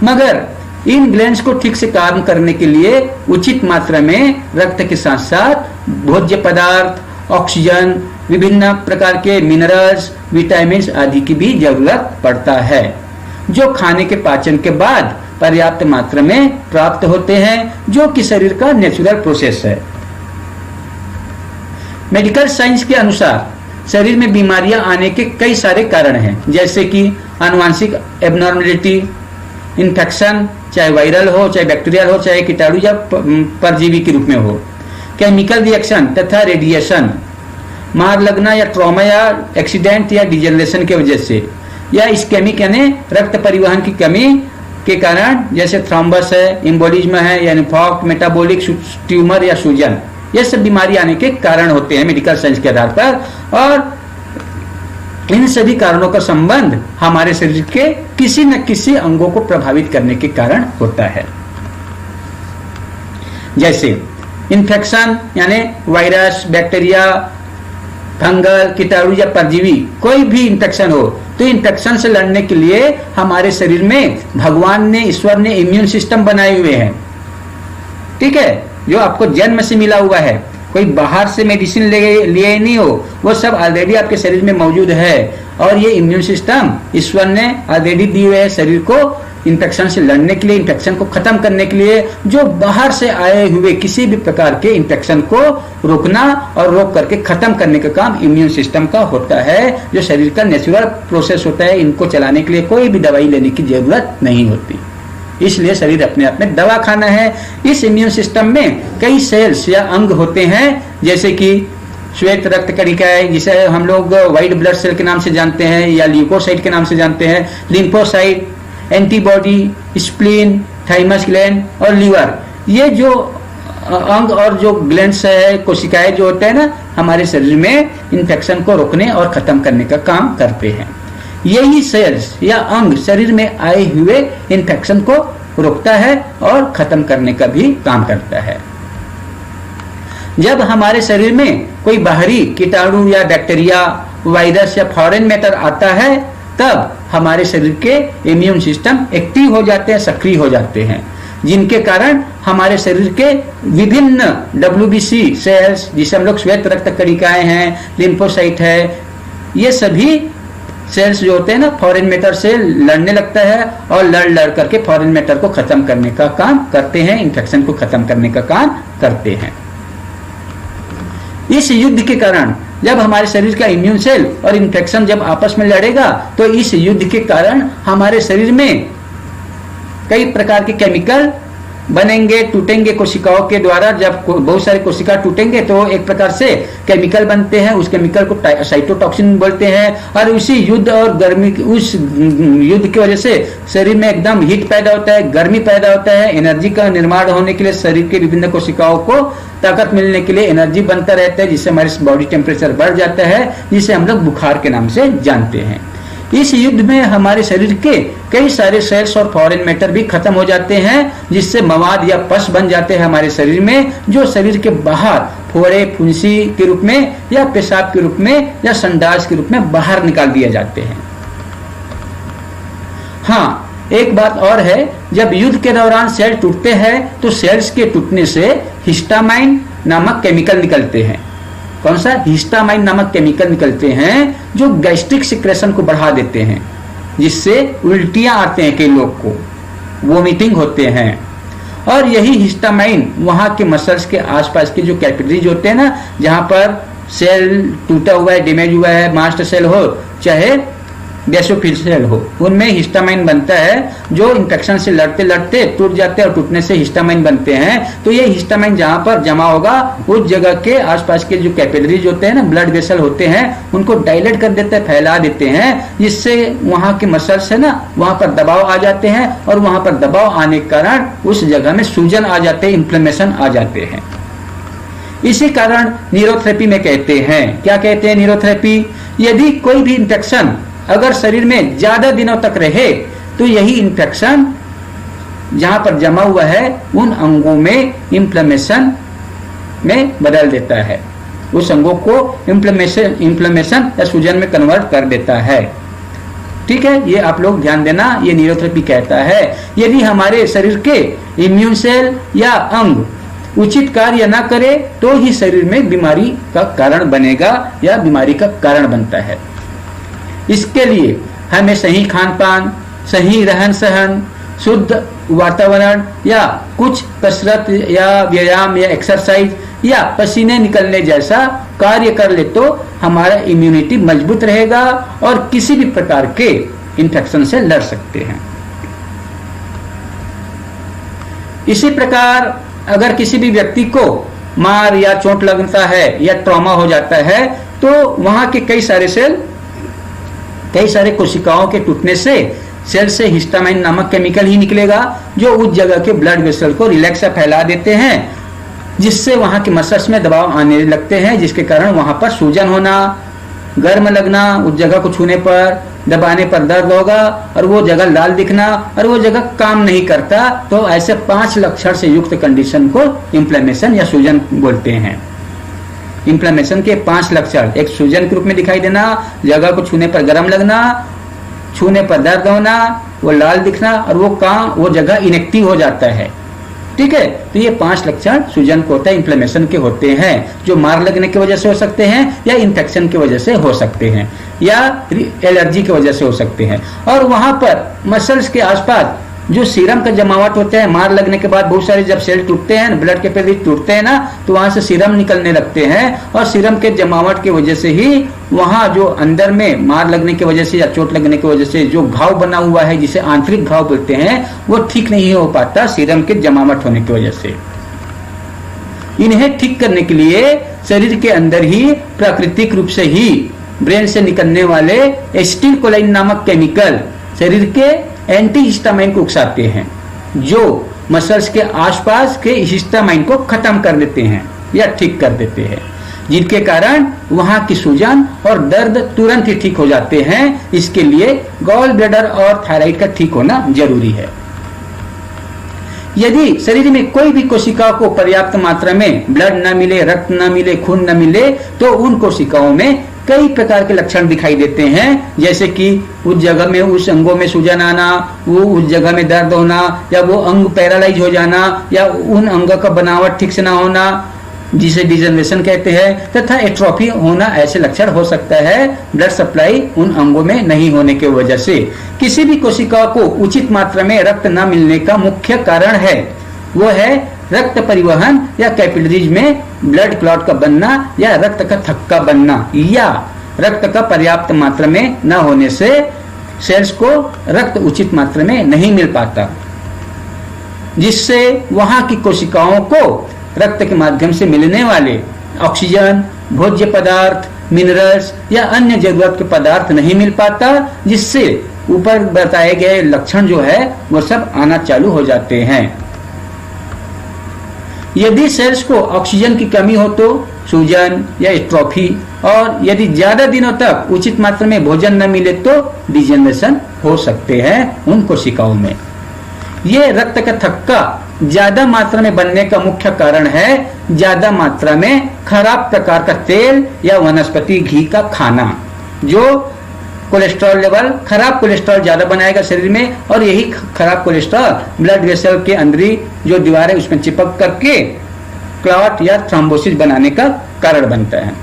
मगर इन ग्लैंड्स को ठीक से काम करने के लिए उचित मात्रा में रक्त के साथ साथ भोज्य पदार्थ, ऑक्सीजन, विभिन्न प्रकार के मिनरल्स, विटामिन्स आदि की भी जरूरत पड़ता है, जो खाने के पाचन के बाद पर्याप्त मात्रा में प्राप्त होते हैं, जो कि शरीर का नेचुरल प्रोसेस है। मेडिकल साइंस के अनुसार शरीर में बीमारियां आने के कई सारे कारण हैं, जैसे कि आनुवांशिक एबनॉर्मलिटी, इन्फेक्शन, चाहे वायरल हो, चाहे बैक्टीरियल हो, चाहे कीटाणु या परजीवी के रूप में हो, केमिकल रिएक्शन तथा रेडिएशन, मार लगना या ट्रॉमा या एक्सीडेंट या डिजेनरेशन की वजह से, या इस्केमिक यानी रक्त परिवहन की कमी के कारण, जैसे थ्रोम्बस है, एम्बोलिज्म है या इन्फॉक्ट, मेटाबॉलिक ट्यूमर या सूजन, ये सब बीमारी आने के कारण होते हैं मेडिकल साइंस के आधार पर। और इन सभी कारणों का संबंध हमारे शरीर के किसी न किसी अंगों को प्रभावित करने के कारण होता है। जैसे इन्फेक्शन यानी वायरस, बैक्टीरिया, फंगल, कीटाणु या परजीवी कोई भी इन्फेक्शन हो, तो इन्फेक्शन से लड़ने के लिए हमारे शरीर में भगवान ने, ईश्वर ने इम्यून सिस्टम बनाए हुए हैं। ठीक है, जो आपको जन्म से मिला हुआ है, कोई बाहर से मेडिसिन लिए नहीं हो, वो सब ऑलरेडी आपके शरीर में मौजूद है। और ये इम्यून सिस्टम ईश्वर ने ऑलरेडी दिए हुए है शरीर को इन्फेक्शन से लड़ने के लिए, इन्फेक्शन को खत्म करने के लिए। जो बाहर से आए हुए किसी भी प्रकार के इन्फेक्शन को रोकना और रोक करके खत्म करने का काम इम्यून सिस्टम का होता है, जो शरीर का नेचुरल प्रोसेस होता है। इनको चलाने के लिए कोई भी दवाई लेने की जरूरत नहीं होती, इसलिए शरीर अपने आप में दवा खाना है। इस इम्यून सिस्टम में कई सेल्स या अंग होते हैं, जैसे कि श्वेत रक्त कणिकाएं, जिसे हम लोग व्हाइट ब्लड सेल के नाम से जानते हैं या ल्यूकोसाइट के नाम से जानते हैं, lymphocyte, antibody, spleen, thymus gland और लीवर। ये जो अंग और जो ग्लैंड्स है, कोशिकाएं जो होते हैं ना, हमारे शरीर में इन्फेक्शन को रोकने और खत्म करने का काम करते हैं। यही सेल्स या अंग शरीर में आए हुए इन्फेक्शन को रोकता है और खत्म करने का भी काम करता है। जब हमारे शरीर में कोई बाहरी कीटाणु या बैक्टीरिया, वायरस या फॉरेन मैटर आता है, तब हमारे शरीर के इम्यून सिस्टम एक्टिव हो जाते हैं, सक्रिय हो जाते हैं, जिनके कारण हमारे शरीर के विभिन्न WBC सेल्स, जिसे हम लोग श्वेत रक्त कणिकाएं हैं, लिम्फोसाइट है, ये सभी सेल्स जो होते हैं ना, फॉरेन मैटर से लड़ने लगता है और लड़ करके फॉरेन मैटर को खत्म करने का काम करते हैं, इन्फेक्शन को खत्म करने का काम करते हैं। इस युद्ध के कारण जब हमारे शरीर का इम्यून सेल और इन्फेक्शन जब आपस में लड़ेगा, तो इस युद्ध के कारण हमारे शरीर में कई प्रकार के केमिकल बनेंगे, टूटेंगे कोशिकाओं के द्वारा। जब बहुत सारे कोशिका टूटेंगे तो एक प्रकार से केमिकल बनते हैं, उस केमिकल को साइटोटॉक्सिन बोलते हैं। और उसी युद्ध और गर्मी, उस युद्ध की वजह से शरीर में एकदम हीट पैदा होता है, गर्मी पैदा होता है। एनर्जी का निर्माण होने के लिए शरीर के विभिन्न कोशिकाओं को ताकत मिलने के लिए एनर्जी बनता रहता है, जिससे हमारे बॉडी टेम्परेचर बढ़ जाता है, जिसे हम लोग बुखार के नाम से जानते हैं। इस युद्ध में हमारे शरीर के कई सारे सेल्स और फॉरेन मैटर भी खत्म हो जाते हैं, जिससे मवाद या पस बन जाते हैं हमारे शरीर में, जो शरीर के बाहर फोड़े, फुंसी के रूप में या पेशाब के रूप में या संडास के रूप में बाहर निकाल दिए जाते हैं। हाँ, एक बात और है, जब युद्ध के दौरान सेल टूटते हैं तो सेल्स के टूटने से हिस्टामाइन नामक केमिकल निकलते हैं। कौन सा? हिस्टामाइन नामक केमिकल निकलते हैं, जो गैस्ट्रिक सिक्रेशन को बढ़ा देते हैं, जिससे उल्टियां आते हैं, कई लोग को वोमिटिंग होते हैं। और यही हिस्टामाइन वहां के मसल्स के आसपास के जो कैपिलरीज होते हैं ना, जहां पर सेल टूटा हुआ है, डैमेज हुआ है, मास्ट सेल हो चाहे बेसोफिल सेल हो, उनमें हिस्टामाइन बनता है, जो इन्फेक्शन से लड़ते लड़ते टूट जाते हैं और टूटने से हिस्टामाइन बनते हैं। तो ये हिस्टामाइन जहां पर जमा होगा, उस जगह के आसपास के जो कैपिलरीज होते हैं ना, ब्लड वेसल होते हैं, उनको डायलेट कर देते हैं, फैला देते हैं, जिससे वहां के मसल्स है ना, वहां पर दबाव आ जाते हैं, और वहां पर दबाव आने के कारण उस जगह में सूजन आ जाते हैं, इन्फ्लेमेशन आ जाते हैं। इसी कारण न्यूरोथेरेपी में कहते हैं, क्या कहते हैं न्यूरोथेरेपी? यदि कोई भी इन्फेक्शन अगर शरीर में ज्यादा दिनों तक रहे, तो यही इन्फेक्शन जहां पर जमा हुआ है उन अंगों में इन्फ्लेमेशन में बदल देता है, उस अंगों को इन्फ्लेमेशन या सूजन में कन्वर्ट कर देता है। ठीक है, ये आप लोग ध्यान देना, ये न्यूरोथेरेपी कहता है। यदि हमारे शरीर के इम्यून सेल या अंग उचित कार्य ना करे, तो ही शरीर में बीमारी का कारण बनेगा या बीमारी का कारण बनता है। इसके लिए हमें सही खान पान, सही रहन सहन, शुद्ध वातावरण या कुछ कसरत या व्यायाम या एक्सरसाइज या पसीने निकलने जैसा कार्य कर ले, तो हमारा इम्यूनिटी मजबूत रहेगा और किसी भी प्रकार के इन्फेक्शन से लड़ सकते हैं। इसी प्रकार अगर किसी भी व्यक्ति को मार या चोट लगता है या ट्रॉमा हो जाता है, तो वहां के कई सारे कोशिकाओं के टूटने से सेल से हिस्टामाइन नामक केमिकल ही निकलेगा, जो उस जगह के ब्लड वेसल को रिलैक्स या फैला देते हैं, जिससे वहां के मसल्स में दबाव आने लगते हैं, जिसके कारण वहां पर सूजन होना, गर्म लगना उस जगह को छूने पर, दबाने पर दर्द होगा और वो जगह लाल दिखना और वो जगह काम नहीं करता, तो ऐसे 5 लक्षण से युक्त कंडीशन को इन्फ्लेमेशन या सूजन बोलते हैं। इन्फ्लेमेशन के 5 लक्षण, एक सूजन के रूप में दिखाई देना, जगह को छूने पर गर्म लगना, छूने पर दर्द होना, वो लाल दिखना और वो जगह इनेक्टिव हो जाता है। ठीक है, तो ये 5 लक्षण सूजन को होता है, इन्फ्लेमेशन के होते हैं, जो मार लगने की वजह से हो सकते हैं या इन्फेक्शन की वजह से हो सकते हैं या एलर्जी की वजह से हो सकते हैं। और वहां पर मसल्स के आसपास जो सीरम का जमावट होता है, मार लगने के बाद बहुत सारे जब सेल टूटते हैं, ब्लड के पेरिस टूटते हैं ना, तो वहां से सीरम निकलने लगते हैं और सीरम के जमावट की वजह से ही वहां जो अंदर में मार लगने की वजह से या चोट लगने की वजह से जो घाव बना हुआ है, जिसे आंतरिक घाव बोलते हैं, वो ठीक नहीं हो पाता सीरम के जमावट होने की वजह से। इन्हें ठीक करने के लिए शरीर के अंदर ही प्राकृतिक रूप से ही ब्रेन से निकलने वाले एसिटिल कोलाइन नामक केमिकल शरीर के एंटी हिस्टामाइन को उकसाते हैं, जो मसल्स के आसपास के हिस्टामाइन को खत्म कर देते हैं या ठीक कर देते हैं, जिनके कारण वहां की सूजन और दर्द तुरंत ही ठीक हो जाते हैं। इसके लिए गॉल ब्लैडर और थायराइड का ठीक होना जरूरी है। यदि शरीर में कोई भी कोशिकाओं को पर्याप्त मात्रा में ब्लड न मिले, रक्त न मिले, खून न मिले, तो उन कोशिकाओं में कई प्रकार के लक्षण दिखाई देते हैं, जैसे कि उस जगह में, उस अंगों में सूजन आना, वो उस जगह में दर्द होना, या वो अंग पैरालाइज हो जाना, या उन अंगों का बनावट ठीक से ना होना, जिसे डिजनरेशन कहते हैं, तथा एट्रोफी होना। ऐसे लक्षण हो सकता है ब्लड सप्लाई उन अंगों में नहीं होने की वजह से। किसी भी कोशिका को उचित मात्रा में रक्त न मिलने का मुख्य कारण है वो है रक्त परिवहन या कैपिलरीज में ब्लड क्लॉट का बनना या रक्त का थक्का बनना, या रक्त का पर्याप्त मात्रा में न होने से सेल्स को रक्त उचित मात्रा में नहीं मिल पाता, जिससे वहां की कोशिकाओं को रक्त के माध्यम से मिलने वाले ऑक्सीजन, भोज्य पदार्थ, मिनरल्स या अन्य जरूरत के पदार्थ नहीं मिल पाता, जिससे ऊपर बताए गए लक्षण जो है वो सब आना चालू हो जाते हैं। यदि सेल्स को ऑक्सीजन की कमी हो तो सूजन या एट्रोफी, और यदि ज्यादा दिनों तक उचित मात्रा में भोजन न मिले तो डिजनरेशन हो सकते हैं उन कोशिकाओं में। ये रक्त का थक्का ज्यादा मात्रा में बनने का मुख्य कारण है ज्यादा मात्रा में खराब प्रकार का तेल या वनस्पति घी का खाना, जो कोलेस्ट्रॉल लेवल, खराब कोलेस्ट्रॉल ज्यादा बनाएगा शरीर में, और यही खराब कोलेस्ट्रॉल ब्लड वेसल के अंदरी जो दीवार है उसमें चिपक करके क्लॉट या थ्रोम्बोसिस बनाने का कारण बनता है।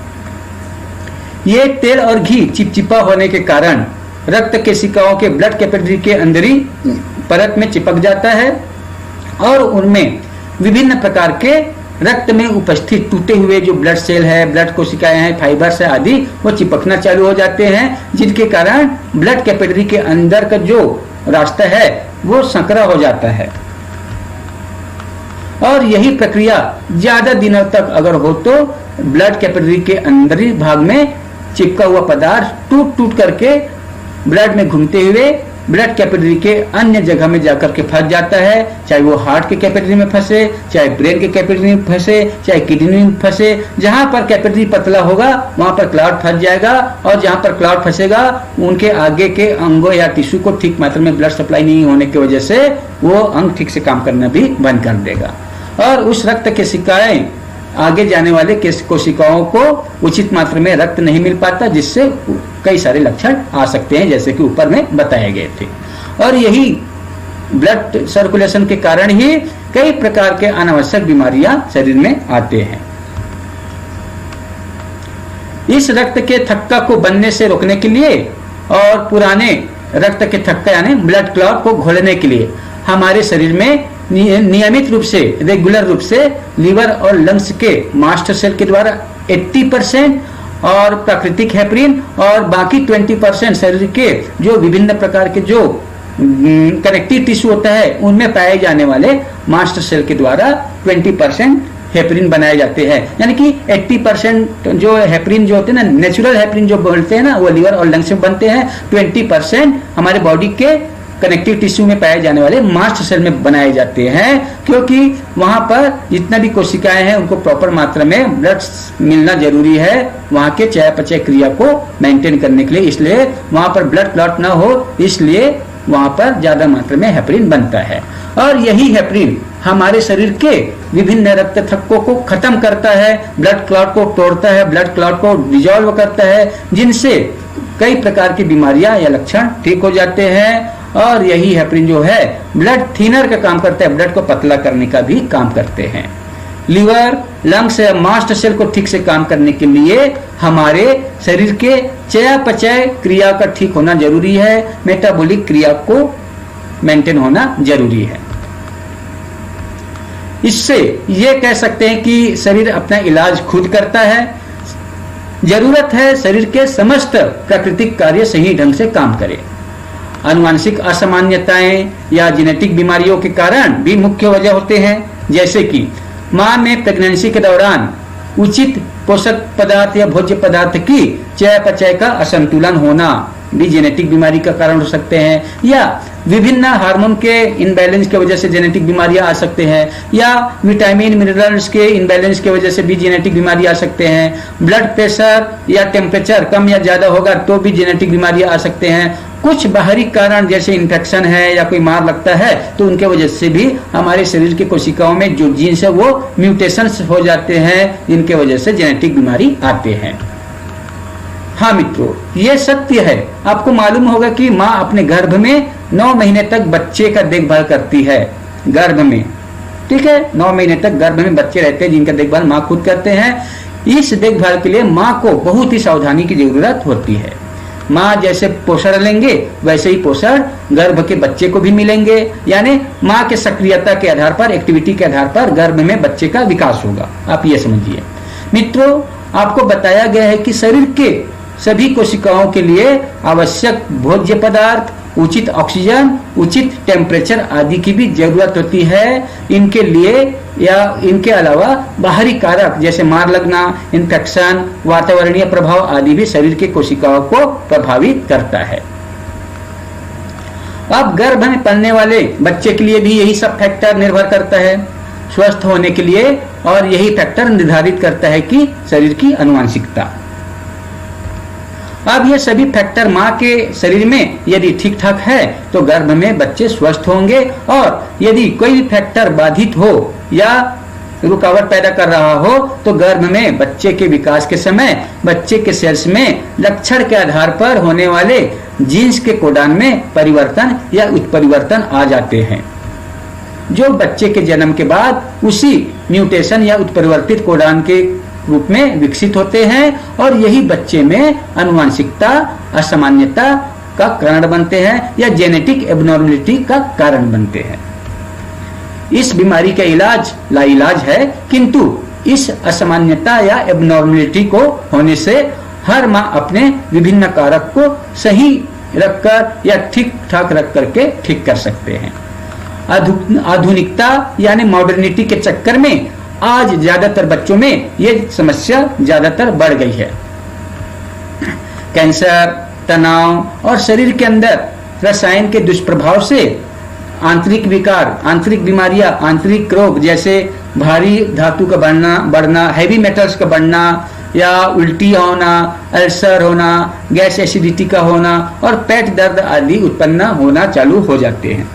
ये तेल और घी चिपचिपा होने के कारण रक्त केशिकाओं के ब्लड कैपिलरी के अंदरी परत में चिपक जाता है और उनमें विभिन्न प्रकार के रक्त में उपस्थित टूटे हुए जो ब्लड सेल है, ब्लड कोशिकाएं हैं, फाइबर्स है आदि, वो चिपकना चालू हो जाते हैं, जिनके कारण ब्लड कैपिलरी के अंदर का जो रास्ता है वो संकरा हो जाता है। और यही प्रक्रिया ज्यादा दिनों तक अगर हो तो ब्लड कैपिलरी के अंदरी भाग में चिपका हुआ पदार्थ टूट टूट करके ब्लड में घूमते हुए ब्लड कैपिलरी के अन्य जगह में जाकर के फंस जाता है, चाहे वो हार्ट के कैपिलरी में फंसे, चाहे ब्रेन के कैपिलरी में फंसे, चाहे किडनी में फंसे। जहां पर कैपिलरी पतला होगा वहां पर क्लॉट फंस जाएगा, और जहां पर क्लॉट फंसेगा उनके आगे के अंगों या टिश्यू को ठीक मात्रा में ब्लड सप्लाई नहीं होने की वजह से वो अंग ठीक से काम करना भी बंद कर देगा, और उस रक्त के शिकाएं आगे जाने वाले कोशिकाओं को उचित मात्रा में रक्त नहीं मिल पाता, जिससे कई सारे लक्षण आ सकते हैं जैसे कि ऊपर में बताए गए थे। और यही ब्लड सर्कुलेशन के कारण ही कई प्रकार के अनावश्यक बीमारियां शरीर में आते हैं। इस रक्त के थक्का को बनने से रोकने के लिए और पुराने रक्त के थक्का यानी ब्लड क्लॉट को घोलने के लिए हमारे शरीर में नियमित रूप से, रेगुलर रूप से लीवर और लंग्स के मास्टर सेल के द्वारा 80% और प्राकृतिक हेपरिन और बाकी 20% शरीर के जो विभिन्न प्रकार के जो कनेक्टिव टिश्यू होता है उनमें पाए जाने वाले मास्टर सेल के द्वारा 20% हेपरिन बनाए जाते हैं। यानी कि 80% जो हेपरिन जो होते हैं ना, नेचुरल हेपरिन जो बोलते हैं ना, वो लीवर और लंग्स में बनते हैं। 20% हमारे बॉडी के कनेक्टिव टिश्यू में पाए जाने वाले मास्ट सेल में बनाए जाते हैं, क्योंकि वहां पर जितना भी कोशिकाएं हैं उनको प्रॉपर मात्रा में ब्लड मिलना जरूरी है वहां के चयापचय क्रिया को मेंटेन करने के लिए। इसलिए वहां पर ब्लड क्लॉट ना हो, इसलिए वहां पर ज्यादा मात्रा में हेपरिन बनता है। और यही हेपरिन हमारे शरीर के विभिन्न रक्त थक्कों को खत्म करता है, ब्लड क्लॉट को तोड़ता है, ब्लड क्लॉट को डिजोल्व करता है, जिनसे कई प्रकार की बीमारियां या लक्षण ठीक हो जाते हैं। और यही हेपरिन जो है ब्लड थिनर का काम करता है, ब्लड को पतला करने का भी काम करते हैं। लीवर, लंग्स या मास्ट सेल को ठीक से काम करने के लिए हमारे शरीर के चयापचय क्रिया का ठीक होना जरूरी है, मेटाबॉलिक क्रिया को मेंटेन होना जरूरी है। इससे ये कह सकते हैं कि शरीर अपना इलाज खुद करता है। जरूरत है शरीर के समस्त प्राकृतिक कार्य सही ढंग से काम करें। आनुवांशिक असामान्यताएं या जेनेटिक बीमारियों के कारण भी मुख्य वजह होते हैं, जैसे कि मां में प्रेगनेंसी के दौरान उचित पोषक पदार्थ या भोज्य पदार्थ की चयापचय का असंतुलन होना भी जेनेटिक बीमारी का कारण हो सकते हैं, या विभिन्न हार्मोन के इनबैलेंस की वजह से जेनेटिक बीमारियां आ सकते हैं, या विटामिन मिनरल्स के इनबैलेंस की वजह से भी जेनेटिक बीमारी आ सकते हैं। ब्लड प्रेशर या टेम्परेचर कम या ज्यादा होगा तो भी जेनेटिक बीमारियां आ सकते हैं। कुछ बाहरी कारण जैसे इन्फेक्शन है या कोई मार लगता है तो उनके वजह से भी हमारे शरीर की कोशिकाओं में जो जीन्स है वो म्यूटेशंस हो जाते हैं, जिनके वजह से जेनेटिक बीमारी आते हैं। हाँ मित्रों, ये सत्य है। आपको मालूम होगा कि माँ अपने गर्भ में 9 महीने तक बच्चे का देखभाल करती है, गर्भ में, ठीक है। 9 महीने तक गर्भ में बच्चे रहते हैं जिनका देखभाल माँ खुद करते हैं। इस देखभाल के लिए माँ को बहुत ही सावधानी की जरूरत होती है। माँ जैसे पोषण लेंगे वैसे ही पोषण गर्भ के बच्चे को भी मिलेंगे, यानी माँ के सक्रियता के आधार पर, एक्टिविटी के आधार पर गर्भ में बच्चे का विकास होगा। आप ये समझिए मित्रों, आपको बताया गया है कि शरीर के सभी कोशिकाओं के लिए आवश्यक भोज्य पदार्थ, उचित ऑक्सीजन, उचित टेम्परेचर आदि की भी जरूरत होती है। इनके लिए या इनके अलावा बाहरी कारक जैसे मार लगना, इन्फेक्शन, वातावरणीय प्रभाव आदि भी शरीर के कोशिकाओं को प्रभावित करता है। अब गर्भ में पलने वाले बच्चे के लिए भी यही सब फैक्टर निर्भर करता है स्वस्थ होने के लिए, और यही फैक्टर निर्धारित करता है कि शरीर की आनुवंशिकता। अब ये सभी फैक्टर माँ के शरीर में यदि ठीक ठाक है तो गर्भ में बच्चे स्वस्थ होंगे, और यदि कोई फैक्टर बाधित हो या रुकावट पैदा कर रहा हो तो गर्भ में बच्चे के विकास के समय बच्चे के सेल्स में लक्षण के आधार पर होने वाले जीन्स के कोडान में परिवर्तन या उत्परिवर्तन आ जाते हैं, जो बच्चे के जन्म के बाद उसी म्यूटेशन या उत्परिवर्तित कोडान के रूप में विकसित होते हैं, और यही बच्चे में आनुवंशिकता असामान्यता का कारण बनते हैं या जेनेटिक एबनॉर्मलिटी का कारण बनते हैं। इस बीमारी का इलाज लाइलाज है, किंतु इस असामान्यता या एबनॉर्मलिटी को होने से हर माँ अपने विभिन्न कारक को सही रखकर या ठीक ठाक रख करके ठीक कर सकते हैं। आधुनिकता यानी मॉडर्निटी के चक्कर में आज ज्यादातर बच्चों में ये समस्या ज्यादातर बढ़ गई है। कैंसर, तनाव और शरीर के अंदर रसायन के दुष्प्रभाव से आंतरिक विकार, आंतरिक बीमारियां, आंतरिक रोग जैसे भारी धातु का बढ़ना, हैवी मेटल्स का बढ़ना, या उल्टी होना, अल्सर होना, गैस एसिडिटी का होना और पेट दर्द आदि उत्पन्न होना चालू हो जाते हैं।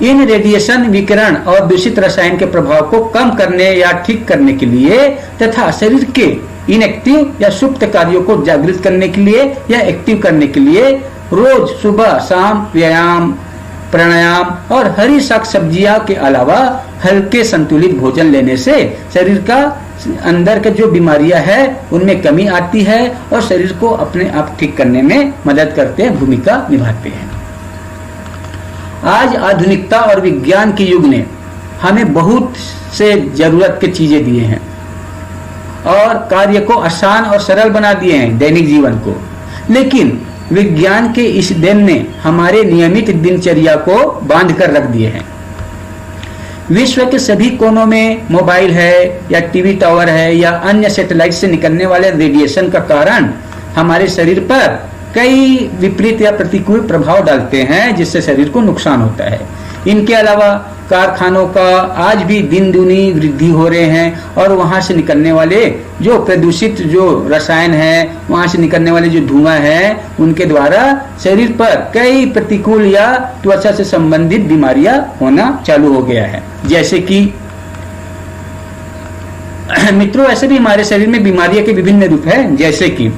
इन रेडिएशन विकिरण और दूषित रसायन के प्रभाव को कम करने या ठीक करने के लिए तथा शरीर के इनएक्टिव या सुप्त कार्यों को जागृत करने के लिए या एक्टिव करने के लिए रोज सुबह शाम व्यायाम, प्राणायाम और हरी शाक सब्जियां के अलावा हल्के संतुलित भोजन लेने से शरीर का अंदर के जो बीमारियां है उनमें कमी आती है और शरीर को अपने आप ठीक करने में मदद करते भूमिका निभाते हैं। आज आधुनिकता और विज्ञान के युग ने हमें बहुत से जरूरत की चीजें दिए हैं और कार्य को आसान और सरल बना दिए हैं, दैनिक जीवन को। लेकिन विज्ञान के इस देन ने हमारे नियमित दिनचर्या को बांध कर रख दिए हैं। विश्व के सभी कोनों में मोबाइल है या टीवी टावर है या अन्य सैटेलाइट से निकलने वाले रेडिएशन का कारण हमारे शरीर पर कई विपरीत या प्रतिकूल प्रभाव डालते हैं जिससे शरीर को नुकसान होता है। इनके अलावा कारखानों का आज भी दिन दुनी वृद्धि हो रहे हैं और वहां से निकलने वाले जो प्रदूषित जो रसायन है, वहां से निकलने वाले जो धुआं है, उनके द्वारा शरीर पर कई प्रतिकूल या त्वचा से संबंधित बीमारियां होना चालू हो गया है। जैसे कि मित्रों, ऐसे भी हमारे शरीर में बीमारियों के विभिन्न रूप है। जैसे कि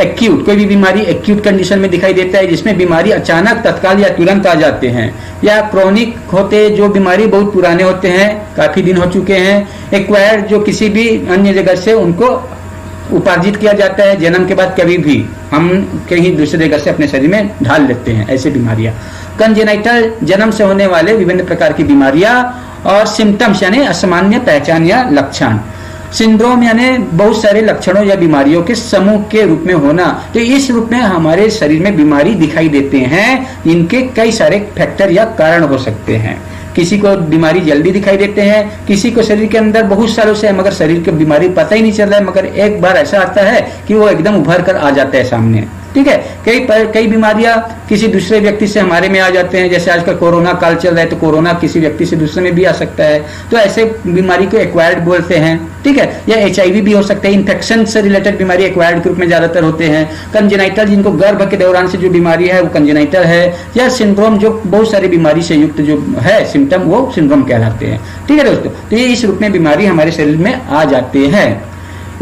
एक्यूट, कोई भी बीमारी एक्यूट कंडीशन में दिखाई देता है जिसमें बीमारी अचानक, तत्काल या तुरंत आ जाते हैं। या क्रोनिक होते जो बीमारी बहुत पुराने होते हैं, काफी दिन हो चुके हैं। एक्वायर्ड, जो किसी भी अन्य जगह से उनको उपार्जित किया जाता है, जन्म के बाद कभी भी हम कहीं दूसरे जगह से अपने शरीर में ढाल लेते हैं, ऐसे बीमारियां। कंजेनाइटल, जन्म से होने वाले विभिन्न प्रकार की बीमारियां। और सिम्टम्स यानी असामान्य पहचान या लक्षण। सिंड्रोम यानी बहुत सारे लक्षणों या बीमारियों के समूह के रूप में होना। तो इस रूप में हमारे शरीर में बीमारी दिखाई देते हैं। इनके कई सारे फैक्टर या कारण हो सकते हैं। किसी को बीमारी जल्दी दिखाई देते हैं, किसी को शरीर के अंदर बहुत सालों से है मगर शरीर की बीमारी पता ही नहीं चल रहा है, मगर एक बार ऐसा आता है कि वो एकदम उभर कर आ जाता है सामने। ठीक है, कई बीमारियां किसी दूसरे व्यक्ति से हमारे में आ जाते हैं। जैसे आजकल कोरोना काल चल रहा है तो कोरोना किसी व्यक्ति से दूसरे में भी आ सकता है, तो ऐसे बीमारी को एक्वायर्ड बोलते हैं। ठीक है, या HIV भी हो सकता है। इन्फेक्शन से रिलेटेड बीमारी एक्वायर्ड के रूप में ज्यादातर होते हैं। कंजेनाइटल, जिनको गर्भ के दौरान से जो बीमारी है वो कंजेनाइटल है। या सिंड्रोम, जो बहुत सारी बीमारी से युक्त जो है सिम्टम, वो सिंड्रोम कहलाते हैं। ठीक है दोस्तों, तो ये इस रूप में बीमारी हमारे शरीर में आ जाते हैं।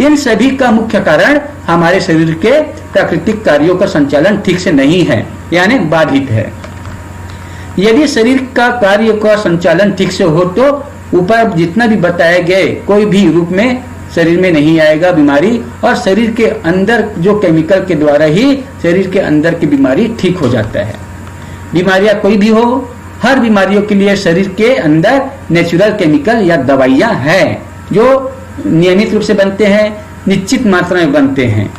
इन सभी का मुख्य कारण हमारे शरीर के प्राकृतिक कार्यों का संचालन ठीक से नहीं है, यानी बाधित है। यदि शरीर का कार्य का संचालन ठीक से हो तो ऊपर जितना भी बताए गए कोई भी रूप में शरीर में नहीं आएगा बीमारी, और शरीर के अंदर जो केमिकल के द्वारा ही शरीर के अंदर की बीमारी ठीक हो जाता है। बीमारियां कोई भी हो, हर बीमारियों के लिए शरीर के अंदर नेचुरल केमिकल या दवाइयां हैं जो नियमित रूप से बनते हैं, निश्चित मात्रा में बनते हैं।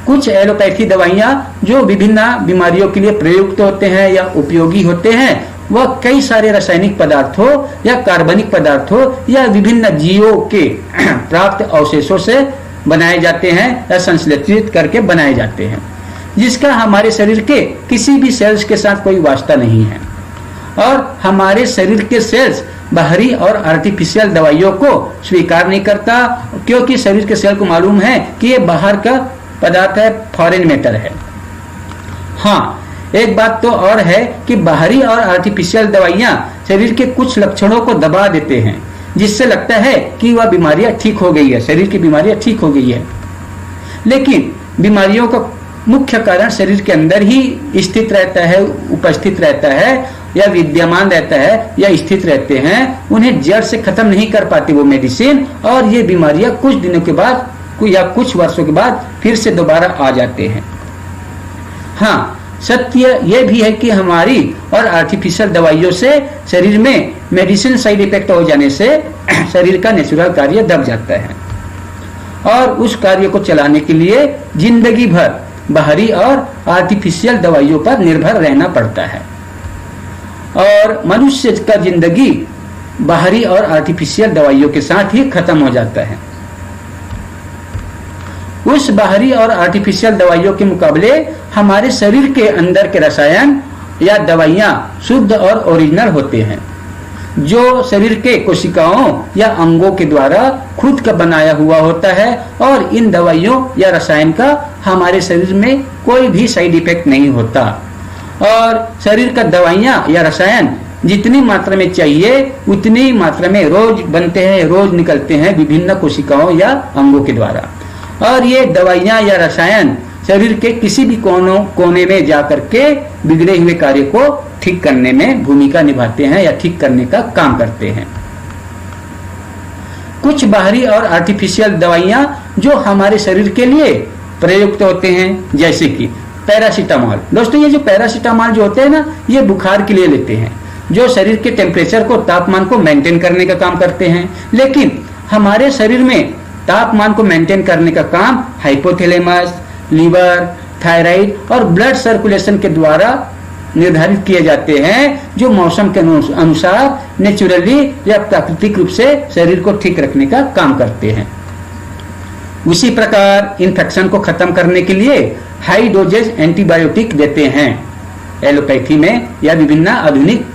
कुछ एलोपैथी दवाइयां जो विभिन्न बीमारियों के लिए प्रयुक्त होते हैं या उपयोगी होते हैं, वह कई सारे रासायनिक पदार्थों या कार्बनिक पदार्थों या विभिन्न जीवों के प्राप्त अवशेषों से बनाए जाते हैं या संश्लेषित करके बनाए जाते हैं, जिसका हमारे शरीर के किसी भी सेल्स के साथ कोई वास्ता नहीं है। और हमारे शरीर के सेल्स बाहरी और आर्टिफिशियल दवाइयों को स्वीकार नहीं करता, क्योंकि शरीर के सेल को मालूम है कि ये बाहर का पदार्थ है, फॉरेन मैटर है। हाँ, एक बात तो और है कि बाहरी और आर्टिफिशियल दवाइयां शरीर के कुछ लक्षणों को दबा देते हैं, जिससे लगता है कि वह बीमारियां ठीक हो गई है, शरीर की बीमारियां ठीक हो गई है। लेकिन बीमारियों का मुख्य कारण शरीर के अंदर ही स्थित रहता है, उपस्थित रहता है या विद्यमान रहता है या स्थित रहते हैं। उन्हें जड़ से खत्म नहीं कर पाती वो मेडिसिन, और ये बीमारियां कुछ दिनों के बाद या कुछ वर्षों के बाद फिर से दोबारा आ जाते हैं। हाँ, सत्य यह भी है कि हमारी और आर्टिफिशियल दवाइयों से शरीर में मेडिसिन साइड इफेक्ट हो जाने से शरीर का नेचुरल कार्य दब जाता है, और उस कार्य को चलाने के लिए जिंदगी भर बाहरी और आर्टिफिशियल दवाइयों पर निर्भर रहना पड़ता है। और मनुष्य का जिंदगी बाहरी और आर्टिफिशियल दवाइयों के साथ ही खत्म हो जाता है। उस बाहरी और आर्टिफिशियल दवाइयों के मुकाबले हमारे शरीर के अंदर के रसायन या दवाइयां शुद्ध और ओरिजिनल होते हैं, जो शरीर के कोशिकाओं या अंगों के द्वारा खुद का बनाया हुआ होता है। और इन दवाइयों या रसायन का हमारे शरीर में कोई भी साइड इफेक्ट नहीं होता। और शरीर का दवाइयां या रसायन जितनी मात्रा में चाहिए उतनी मात्रा में रोज बनते हैं, रोज निकलते हैं विभिन्न कोशिकाओं या अंगों के द्वारा। और ये दवाइयां या रसायन शरीर के किसी भी कोने में जाकर के बिगड़े हुए कार्य को ठीक करने में भूमिका निभाते हैं या ठीक करने का काम करते हैं। कुछ बाहरी और आर्टिफिशियल दवाइयां जो हमारे शरीर के लिए प्रयुक्त होते हैं, जैसे कि पैरासीटामोल। दोस्तों, ये जो पैरासीटामोल जो होते हैं ना, ये बुखार के लिए लेते हैं, जो शरीर के टेम्परेचर को, तापमान को मेंटेन करने का काम करते हैं। लेकिन हमारे शरीर में तापमान को मेंटेन करने का काम हाइपोथैलेमस, लीवर, थायराइड और ब्लड सर्कुलेशन के द्वारा निर्धारित किए जाते हैं, जो मौसम के अनुसार नेचुरली या प्राकृतिक रूप से शरीर को ठीक रखने का काम करते हैं। उसी प्रकार इन्फेक्शन को खत्म करने के लिए हाई डोजेज एंटीबायोटिक देते हैं। एलोपैथी में या विभिन्न आधुनिक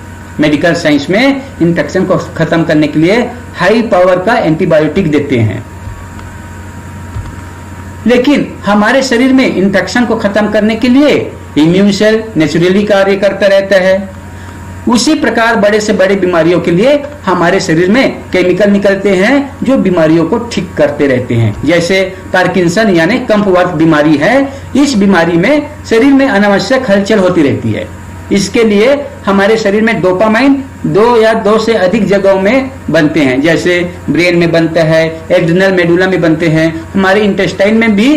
मेडिकल साइंस में इन्फेक्शन को खत्म करने के लिए हाई पावर का एंटीबायोटिक देते हैं। लेकिन हमारे शरीर में इन्फेक्शन को खत्म करने के लिए इम्यून सेल नेचुरली कार्य करता रहता है। उसी प्रकार बड़े से बड़े बीमारियों के लिए हमारे शरीर में केमिकल निकलते हैं जो बीमारियों को ठीक करते रहते हैं। जैसे पार्किंसन यानी कंपवर्थ बीमारी है, इस बीमारी में शरीर में अनावश्यक हलचल होती रहती है। इसके लिए हमारे शरीर में डोपामाइन 2 या 2 से अधिक जगहों में बनते हैं। जैसे ब्रेन में बनता है, एड्रिनल मेडुला में बनते हैं, हमारे इंटेस्टाइन में भी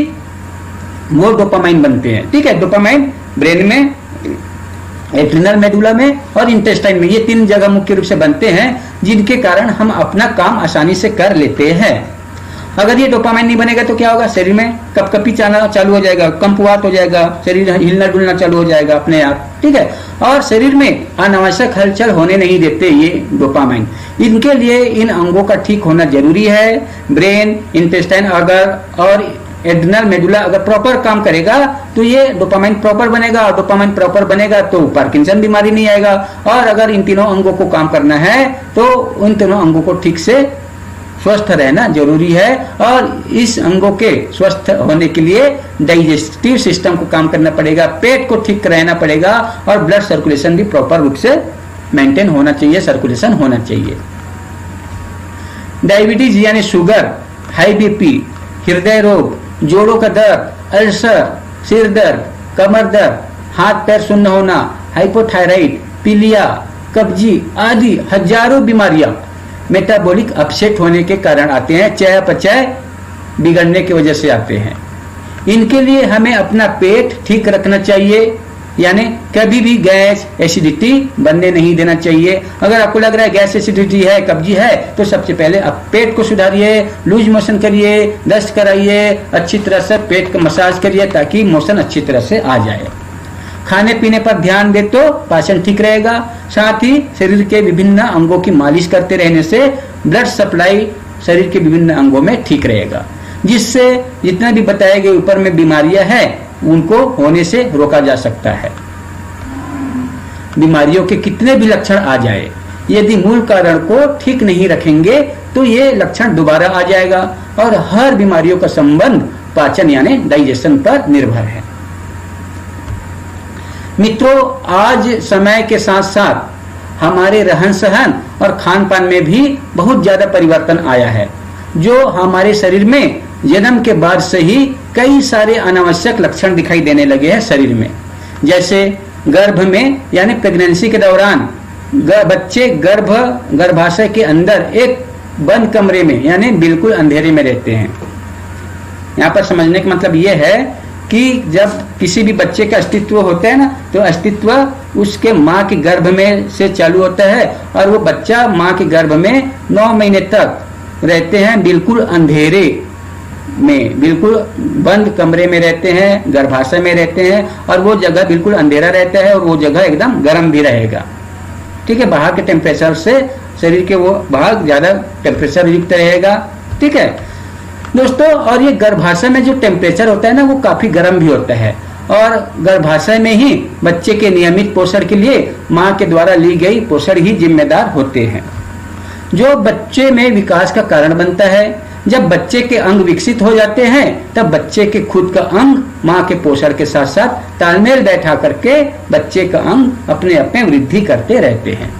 वो डोपामाइन बनते हैं। ठीक है, डोपामाइन ब्रेन में, एड्रिनल मेडुला में और इंटेस्टाइन में, ये 3 जगह मुख्य रूप से बनते हैं जिनके कारण हम अपना काम आसानी से कर लेते हैं। अगर ये डोपामाइन नहीं बनेगा तो क्या होगा, शरीर में कपकपी चालू हो जाएगा, कंपवात हो जाएगा, शरीर हिलना डुलना चालू हो जाएगा अपने आप। ठीक है, और शरीर में अनावश्यक हलचल होने नहीं देते ये डोपामाइन। इनके लिए इन अंगों का ठीक होना जरूरी है। ब्रेन, इंटेस्टाइन अगर और एड्रिनल मेडुला अगर प्रॉपर काम करेगा तो ये डोपामाइन प्रॉपर बनेगा, और डोपामाइन प्रॉपर बनेगा तो पार्किंसन बीमारी नहीं आएगा। और अगर इन तीनों अंगों को काम करना है तो उन तीनों अंगों को ठीक से स्वस्थ रहना जरूरी है। और इस अंगों के स्वस्थ होने के लिए डाइजेस्टिव सिस्टम को काम करना पड़ेगा, पेट को ठीक रहना पड़ेगा, और ब्लड सर्कुलेशन भी प्रॉपर रूप से मेंटेन होना चाहिए, सर्कुलेशन होना चाहिए। डायबिटीज यानी शुगर, हाई बीपी, हृदय रोग, जोड़ों का दर्द, अल्सर, सिर दर्द, कमर दर्द, हाथ पैर सुन्न होना, हाइपोथायराइड, पीलिया, कब्जी आदि हजारों बीमारियां मेटाबॉलिक अपसेट होने के कारण आते हैं, चयापचय बिगड़ने की वजह से आते हैं। इनके लिए हमें अपना पेट ठीक रखना चाहिए, यानी कभी भी गैस एसिडिटी बनने नहीं देना चाहिए। अगर आपको लग रहा है गैस एसिडिटी है, कब्जी है, तो सबसे पहले आप पेट को सुधारिए, लूज मोशन करिए, दस्त कराइए, अच्छी तरह से पेट का मसाज करिए ताकि मोशन अच्छी तरह से आ जाए। खाने पीने पर ध्यान दे तो पाचन ठीक रहेगा। साथ ही शरीर के विभिन्न अंगों की मालिश करते रहने से ब्लड सप्लाई शरीर के विभिन्न अंगों में ठीक रहेगा, जिससे जितना भी बताए गए ऊपर में बीमारियां हैं उनको होने से रोका जा सकता है। बीमारियों के कितने भी लक्षण आ जाए, यदि मूल कारण को ठीक नहीं रखेंगे तो ये लक्षण दोबारा आ जाएगा। और हर बीमारियों का संबंध पाचन यानी डाइजेशन पर निर्भर है। मित्रों, आज समय के साथ साथ हमारे रहन सहन और खान पान में भी बहुत ज्यादा परिवर्तन आया है, जो हमारे शरीर में जन्म के बाद से ही कई सारे अनावश्यक लक्षण दिखाई देने लगे हैं शरीर में। जैसे गर्भ में यानी प्रेगनेंसी के दौरान बच्चे गर्भाशय के अंदर एक बंद कमरे में यानी बिल्कुल अंधेरे में रहते हैं। यहाँ पर समझने का मतलब ये है कि जब किसी भी बच्चे का अस्तित्व होता है ना, तो अस्तित्व उसके माँ के गर्भ में से चालू होता है, और वो बच्चा माँ के गर्भ में 9 महीने तक रहते हैं बिल्कुल अंधेरे में, बिल्कुल बंद कमरे में रहते हैं, गर्भाशय में रहते हैं, और वो जगह बिल्कुल अंधेरा रहता है और वो जगह एकदम गर्म भी रहेगा। ठीक है, बाहर के टेम्परेचर से शरीर के वो भाग ज्यादा टेम्परेचर युक्त रहेगा। ठीक है दोस्तों, और ये गर्भाशय में जो टेम्परेचर होता है ना, वो काफी गर्म भी होता है, और गर्भाशय में ही बच्चे के नियमित पोषण के लिए माँ के द्वारा ली गई पोषण ही जिम्मेदार होते हैं, जो बच्चे में विकास का कारण बनता है। जब बच्चे के अंग विकसित हो जाते हैं तब बच्चे के खुद का अंग माँ के पोषण के साथ साथ तालमेल बैठा करके बच्चे का अंग अपने आप में वृद्धि करते रहते हैं।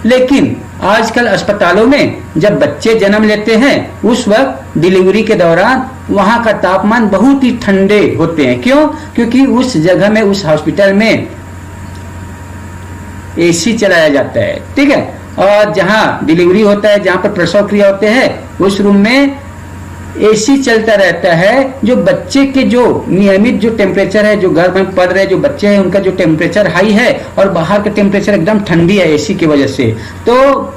लेकिन आजकल अस्पतालों में जब बच्चे जन्म लेते हैं उस वक्त डिलीवरी के दौरान वहां का तापमान बहुत ही ठंडे होते हैं। क्यों? क्योंकि उस जगह में, उस हॉस्पिटल में एसी चलाया जाता है। ठीक है, और जहां डिलीवरी होता है, जहां पर प्रसव क्रिया होते हैं, उस रूम में एसी चलता रहता है, जो बच्चे के जो नियमित जो टेम्परेचर है, जो गर्भ में पड़ रहे जो बच्चे हैं उनका जो टेम्परेचर हाई है और बाहर का टेम्परेचर एकदम ठंडी है एसी की वजह से, तो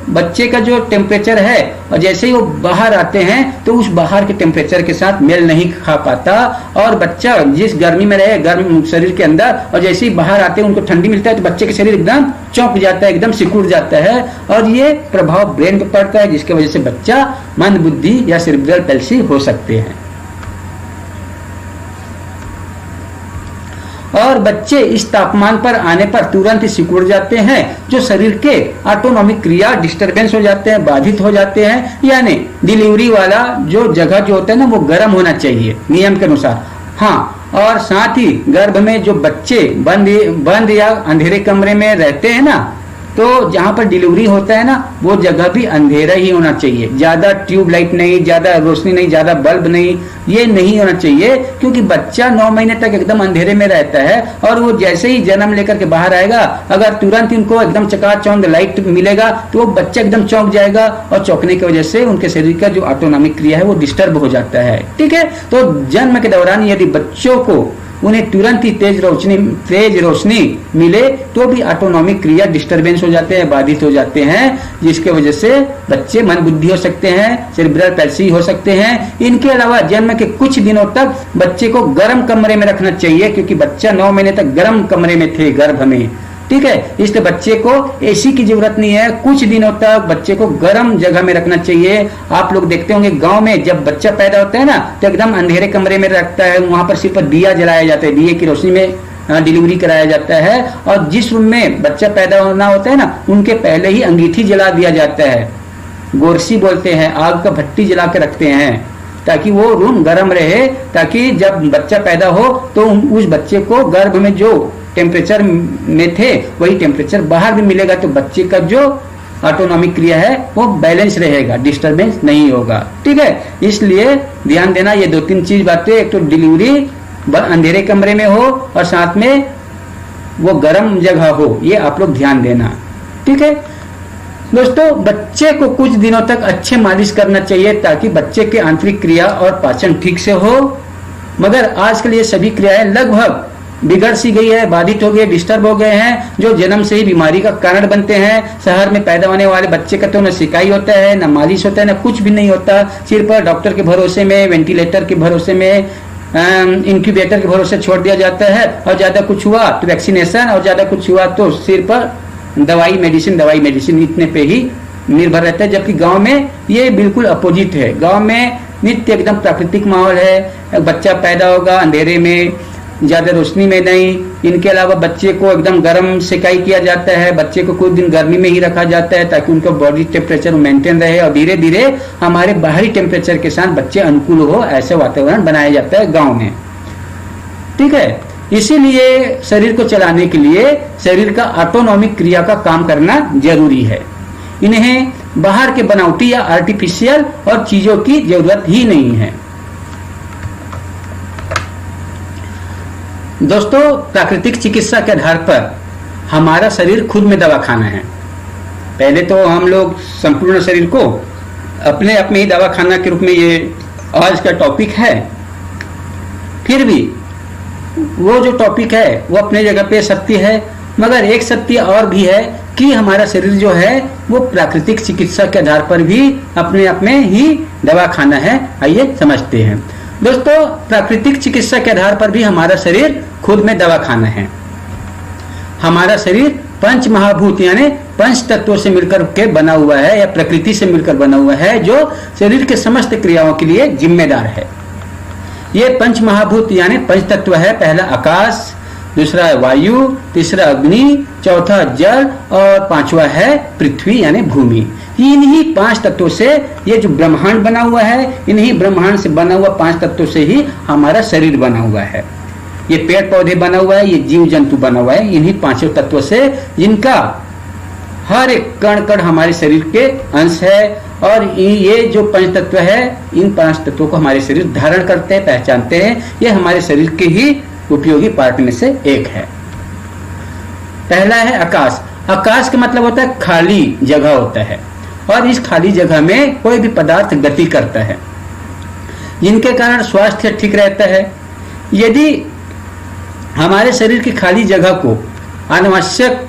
बच्चे का जो टेम्परेचर है और जैसे ही वो बाहर आते हैं तो उस बाहर के टेम्परेचर के साथ मेल नहीं खा पाता, और बच्चा जिस गर्मी में रहे गर्म शरीर के अंदर, और जैसे ही बाहर आते हैं उनको ठंडी मिलता है तो बच्चे का शरीर एकदम चौंक जाता है, एकदम सिकुड़ जाता है, और ये प्रभाव ब्रेन पर पड़ता है, जिसकी वजह से बच्चा मंद बुद्धि या सेरिब्रल पैल्सी हो सकते हैं। और बच्चे इस तापमान पर आने पर तुरंत ही सिकुड़ जाते हैं, जो शरीर के ऑटोनॉमिक क्रिया डिस्टरबेंस हो जाते हैं, बाधित हो जाते हैं। यानी डिलीवरी वाला जो जगह जो होता है ना वो गर्म होना चाहिए नियम के अनुसार। हाँ, और साथ ही गर्भ में जो बच्चे बंद या अंधेरे कमरे में रहते हैं ना, तो जहां पर डिलीवरी होता है ना वो जगह भी अंधेरा ही होना चाहिए। ज्यादा ट्यूब लाइट नहीं, ज्यादा रोशनी नहीं, ज्यादा बल्ब नहीं, ये नहीं होना चाहिए, क्योंकि बच्चा 9 महीने तक एकदम अंधेरे में रहता है और वो जैसे ही जन्म लेकर के बाहर आएगा, अगर तुरंत उनको एकदम चकाचौंध लाइट मिलेगा तो वो बच्चा एकदम चौंक जाएगा और चौंकने की वजह से उनके शरीर का जो ऑटोनॉमिक क्रिया है वो डिस्टर्ब हो जाता है। ठीक है, तो जन्म के दौरान यदि बच्चों को उन्हें तुरंत ही तेज रोशनी मिले तो भी ऑटोनॉमिक क्रिया डिस्टरबेंस हो जाते हैं, बाधित हो जाते हैं, जिसके वजह से बच्चे मंद बुद्धि हो सकते हैं, सेरिब्रल पैल्सी हो सकते हैं। इनके अलावा जन्म के कुछ दिनों तक बच्चे को गर्म कमरे में रखना चाहिए, क्योंकि बच्चा 9 महीने तक गर्म कमरे में थे गर्भ में। ठीक है, इसलिए बच्चे को एसी की जरूरत नहीं है, कुछ दिनों तक बच्चे को गर्म जगह में रखना चाहिए। आप लोग देखते होंगे गांव में जब बच्चा पैदा होता है ना तो एकदम अंधेरे कमरे में रखता है, वहां पर सिर्फ दिया जलाया जाता है, दिए की रोशनी में डिलीवरी कराया जाता है। और जिस रूम में बच्चा पैदा होना होता है ना उनके पहले ही अंगीठी जला दिया जाता है, गोरसी बोलते हैं, आग का भट्टी जला के रखते हैं ताकि वो रूम गर्म रहे, ताकि जब बच्चा पैदा हो तो उस बच्चे को गर्भ में जो टेम्परेचर में थे वही टेम्परेचर बाहर भी मिलेगा, तो बच्चे का जो ऑटोनॉमिक क्रिया है वो बैलेंस रहेगा, डिस्टरबेंस नहीं होगा। ठीक है, इसलिए ध्यान देना ये 2-3 चीज बातें, एक तो डिलीवरी अंधेरे कमरे में हो और साथ में वो गर्म जगह हो, ये आप लोग ध्यान देना। ठीक है दोस्तों, बच्चे को कुछ दिनों तक अच्छे मालिश करना चाहिए ताकि बच्चे के आंतरिक क्रिया और पाचन ठीक से हो। मगर आजकल ये सभी क्रियाएं लगभग बिगड़ सी गई है, बाधित हो गए, डिस्टर्ब हो गए हैं, जो जन्म से ही बीमारी का कारण बनते हैं। शहर में पैदा होने वाले बच्चे का तो न सिकाई होता है, न मालिश होता है, न कुछ भी नहीं होता, सिर्फ डॉक्टर के भरोसे में, वेंटिलेटर के भरोसे में, इंक्यूबेटर के भरोसे छोड़ दिया जाता है। और ज्यादा कुछ हुआ तो वैक्सीनेशन, और ज्यादा कुछ हुआ तो सिर्फ दवाई मेडिसिन इतने पे ही निर्भर रहता है। जबकि गांव में ये बिल्कुल अपोजिट है, गांव में नित्य एकदम प्राकृतिक माहौल है, बच्चा पैदा होगा अंधेरे में, ज्यादा रोशनी में नहीं। इनके अलावा बच्चे को एकदम गर्म सिकाई किया जाता है, बच्चे को कुछ दिन गर्मी में ही रखा जाता है ताकि उनका बॉडी टेम्परेचर मेंटेन रहे, और धीरे धीरे हमारे बाहरी टेम्परेचर के साथ बच्चे अनुकूल हो ऐसे वातावरण बनाया जाता है गांव में। ठीक है, इसीलिए शरीर को चलाने के लिए शरीर का ऑटोनॉमिक क्रिया का काम करना जरूरी है। इन्हें बाहर के बनावटी या आर्टिफिशियल और चीजों की जरूरत ही नहीं है। दोस्तों, प्राकृतिक चिकित्सा के आधार पर हमारा शरीर खुद में दवा खाना है। पहले तो हम लोग संपूर्ण शरीर को अपने आप में ही दवा खाना के रूप में ये आज का टॉपिक है। फिर भी वो जो टॉपिक है वो अपने जगह पे सत्य है, मगर एक सत्य और भी है कि हमारा शरीर जो है वो प्राकृतिक चिकित्सा के आधार पर भी अपने आप में ही दवा खाना है। आइए समझते हैं। दोस्तों, प्राकृतिक चिकित्सा के आधार पर भी हमारा शरीर खुद में दवा खाना है। हमारा शरीर पंच महाभूत यानी पंच तत्वों से मिलकर के बना हुआ है, या प्रकृति से मिलकर बना हुआ है, जो शरीर के समस्त क्रियाओं के लिए जिम्मेदार है। ये पंच महाभूत यानी पंच तत्व है। पहला आकाश, दूसरा वायु, तीसरा अग्नि, चौथा जल और पांचवा है पृथ्वी यानी भूमि। इन्हीं 5 तत्वों से ये जो ब्रह्मांड बना हुआ है, इन्हीं ब्रह्मांड से बना हुआ 5 तत्वों से ही हमारा शरीर बना हुआ है। ये पेड़ पौधे बना हुआ है, ये जीव जंतु बना हुआ है, इन्हीं 5 तत्वों से, जिनका हर एक कण कण हमारे शरीर के अंश है। और ये जो 5 तत्व है, इन 5 तत्वों को हमारे शरीर धारण करते हैं, पहचानते हैं। ये हमारे शरीर के ही उपयोगी पार्ट में से एक है। पहला है आकाश। आकाश का मतलब होता है खाली जगह होता है, और इस खाली जगह में कोई भी पदार्थ गति करता है, जिनके कारण स्वास्थ्य ठीक रहता है। यदि हमारे शरीर की खाली जगह को अनावश्यक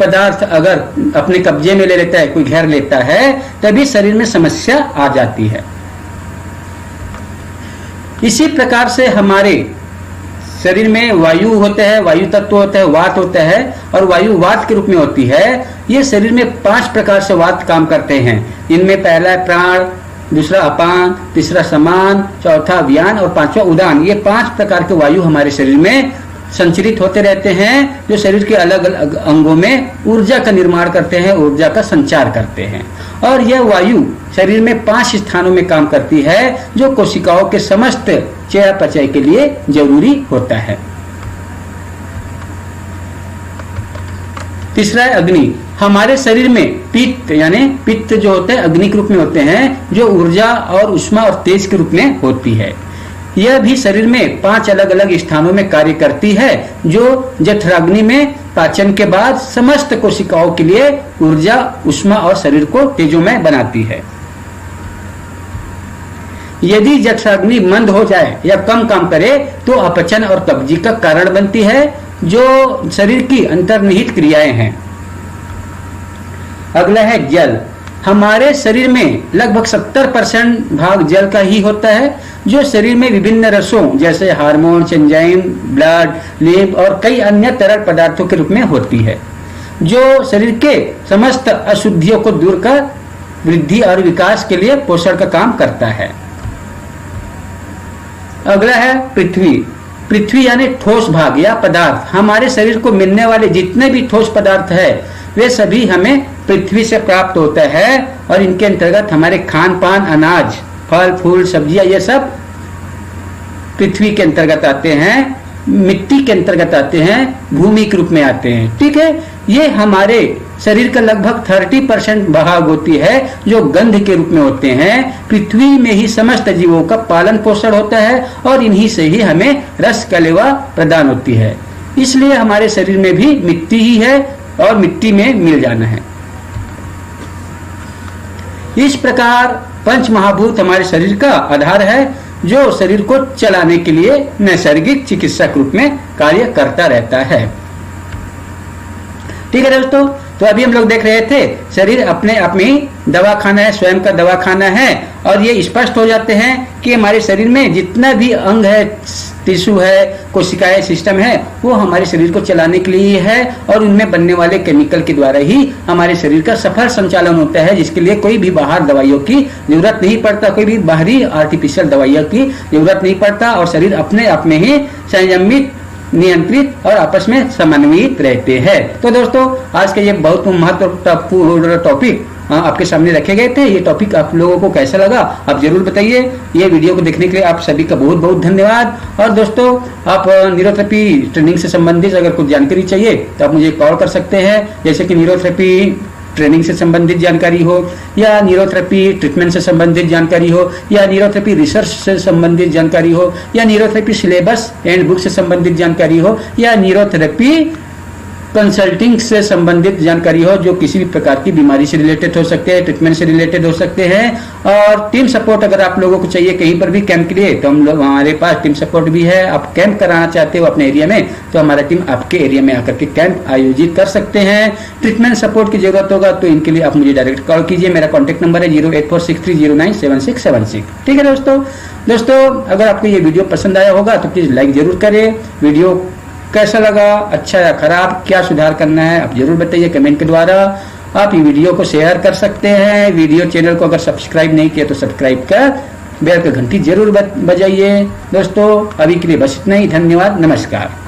पदार्थ अगर अपने कब्जे में ले लेता है, कोई घेर लेता है, तभी शरीर में समस्या आ जाती है। इसी प्रकार से हमारे शरीर में वायु होता है, वायु तत्व होता है, वात होता है, और वायु वात के रूप में होती है। ये शरीर में 5 प्रकार से वात काम करते हैं। इनमें पहला है प्राण, दूसरा अपान, तीसरा समान, चौथा व्यान और 5वां उदान। ये 5 प्रकार के वायु हमारे शरीर में संचरित होते रहते हैं, जो शरीर के अलग अलग अंगों में ऊर्जा का निर्माण करते हैं, ऊर्जा का संचार करते हैं। और यह वायु शरीर में 5 स्थानों में काम करती है, जो कोशिकाओं के समस्त चयापचय के लिए जरूरी होता है। तीसरा है अग्नि। हमारे शरीर में पित्त यानी पित्त जो होते हैं अग्नि के रूप में होते हैं, जो ऊर्जा और उष्मा और तेज के रूप में होती है। यह भी शरीर में 5 अलग अलग स्थानों में कार्य करती है, जो जठराग्नि में पाचन के बाद समस्त कोशिकाओं के लिए ऊर्जा, उष्मा और शरीर को तेजोमय बनाती है। यदि जठराग्नि मंद हो जाए या कम काम करे तो अपचन और कब्जी का कारण बनती है, जो शरीर की अंतर्निहित क्रियाएं हैं। अगला है जल। हमारे शरीर में लगभग 70% भाग जल का ही होता है, जो शरीर में विभिन्न रसों जैसे हार्मोन्स, एंजाइम, ब्लड, लिम्फ और कई अन्य तरल पदार्थों के रूप में होती है, जो शरीर के समस्त अशुद्धियों को दूर कर वृद्धि और विकास के लिए पोषण का काम करता है। अगला है पृथ्वी। पृथ्वी यानी ठोस भाग या पदार्थ। हमारे शरीर को मिलने वाले जितने भी ठोस पदार्थ है वे सभी हमें पृथ्वी से प्राप्त होता है, और इनके अंतर्गत हमारे खान पान, अनाज, फल फूल, सब्जियां, ये सब पृथ्वी के अंतर्गत आते हैं, मिट्टी के अंतर्गत आते हैं, भूमि के रूप में आते हैं। ठीक है, ये हमारे शरीर का लगभग 30% भाग होती है, जो गंध के रूप में होते हैं। पृथ्वी में ही समस्त जीवों का पालन पोषण होता है, और इन्हीं से ही हमें रस कलेवा प्रदान होती है। इसलिए हमारे शरीर में भी मिट्टी ही है और मिट्टी में मिल जाना है। इस प्रकार पंच महाभूत हमारे शरीर का आधार है, जो शरीर को चलाने के लिए नैसर्गिक चिकित्सक रूप में कार्य करता रहता है। ठीक है दोस्तों, तो अभी हम लोग देख रहे थे शरीर अपने आप में ही दवाखाना है, स्वयं का दवाखाना है, और ये स्पष्ट हो जाते हैं कि हमारे शरीर में जितना भी अंग है, टिश्यू है, कोशिकाएं, सिस्टम है, वो हमारे शरीर को चलाने के लिए है, और उनमें बनने वाले केमिकल के द्वारा ही हमारे शरीर का सफल संचालन होता है, जिसके लिए कोई भी बाहर दवाइयों की जरूरत नहीं पड़ता, कोई भी बाहरी आर्टिफिशियल दवाइयों की जरूरत नहीं पड़ता, और शरीर अपने आप में ही संयमित, नियंत्रित और आपस में समन्वित रहते हैं। तो दोस्तों, आज के ये बहुत महत्वपूर्ण टॉपिक आपके सामने रखे गए थे। ये टॉपिक आप लोगों को कैसा लगा आप जरूर बताइए। ये वीडियो को देखने के लिए आप सभी का बहुत बहुत धन्यवाद। और दोस्तों, आप न्यूरोथेरेपी ट्रेनिंग से संबंधित अगर कुछ जानकारी चाहिए तो आप मुझे कॉल कर सकते हैं, जैसे कि न्यूरोथेरेपी ट्रेनिंग से संबंधित जानकारी हो, या न्यूरोथेरेपी ट्रीटमेंट से संबंधित जानकारी हो, या न्यूरोथेरेपी रिसर्च से संबंधित जानकारी हो, या न्यूरोथेरेपी सिलेबस एंड बुक से संबंधित जानकारी हो, या न्यूरोथेरेपी कंसल्टिंग से संबंधित जानकारी हो, जो किसी भी प्रकार की बीमारी से रिलेटेड हो सकते हैं, ट्रीटमेंट से रिलेटेड हो सकते हैं। और टीम सपोर्ट अगर आप लोगों को चाहिए कहीं पर भी कैंप के लिए, तो हम लोग, हमारे पास टीम सपोर्ट भी है। आप कैंप कराना चाहते हो अपने एरिया में, तो हमारा टीम आपके एरिया में आकर के कैंप आयोजित कर सकते हैं। ट्रीटमेंट सपोर्ट की जरूरत होगा तो इनके लिए आप मुझे डायरेक्ट कॉल कीजिए। मेरा कॉन्टेक्ट नंबर है 08463097676। ठीक है दोस्तों, अगर आपको ये वीडियो पसंद आया होगा तो प्लीज लाइक जरूर करें। वीडियो कैसा लगा, अच्छा या खराब, क्या सुधार करना है, आप जरूर बताइए कमेंट के द्वारा। आप ये वीडियो को शेयर कर सकते हैं। वीडियो चैनल को अगर सब्सक्राइब नहीं किया तो सब्सक्राइब कर बेल की घंटी जरूर बजाइए। दोस्तों, अभी के लिए बस इतना ही। धन्यवाद, नमस्कार।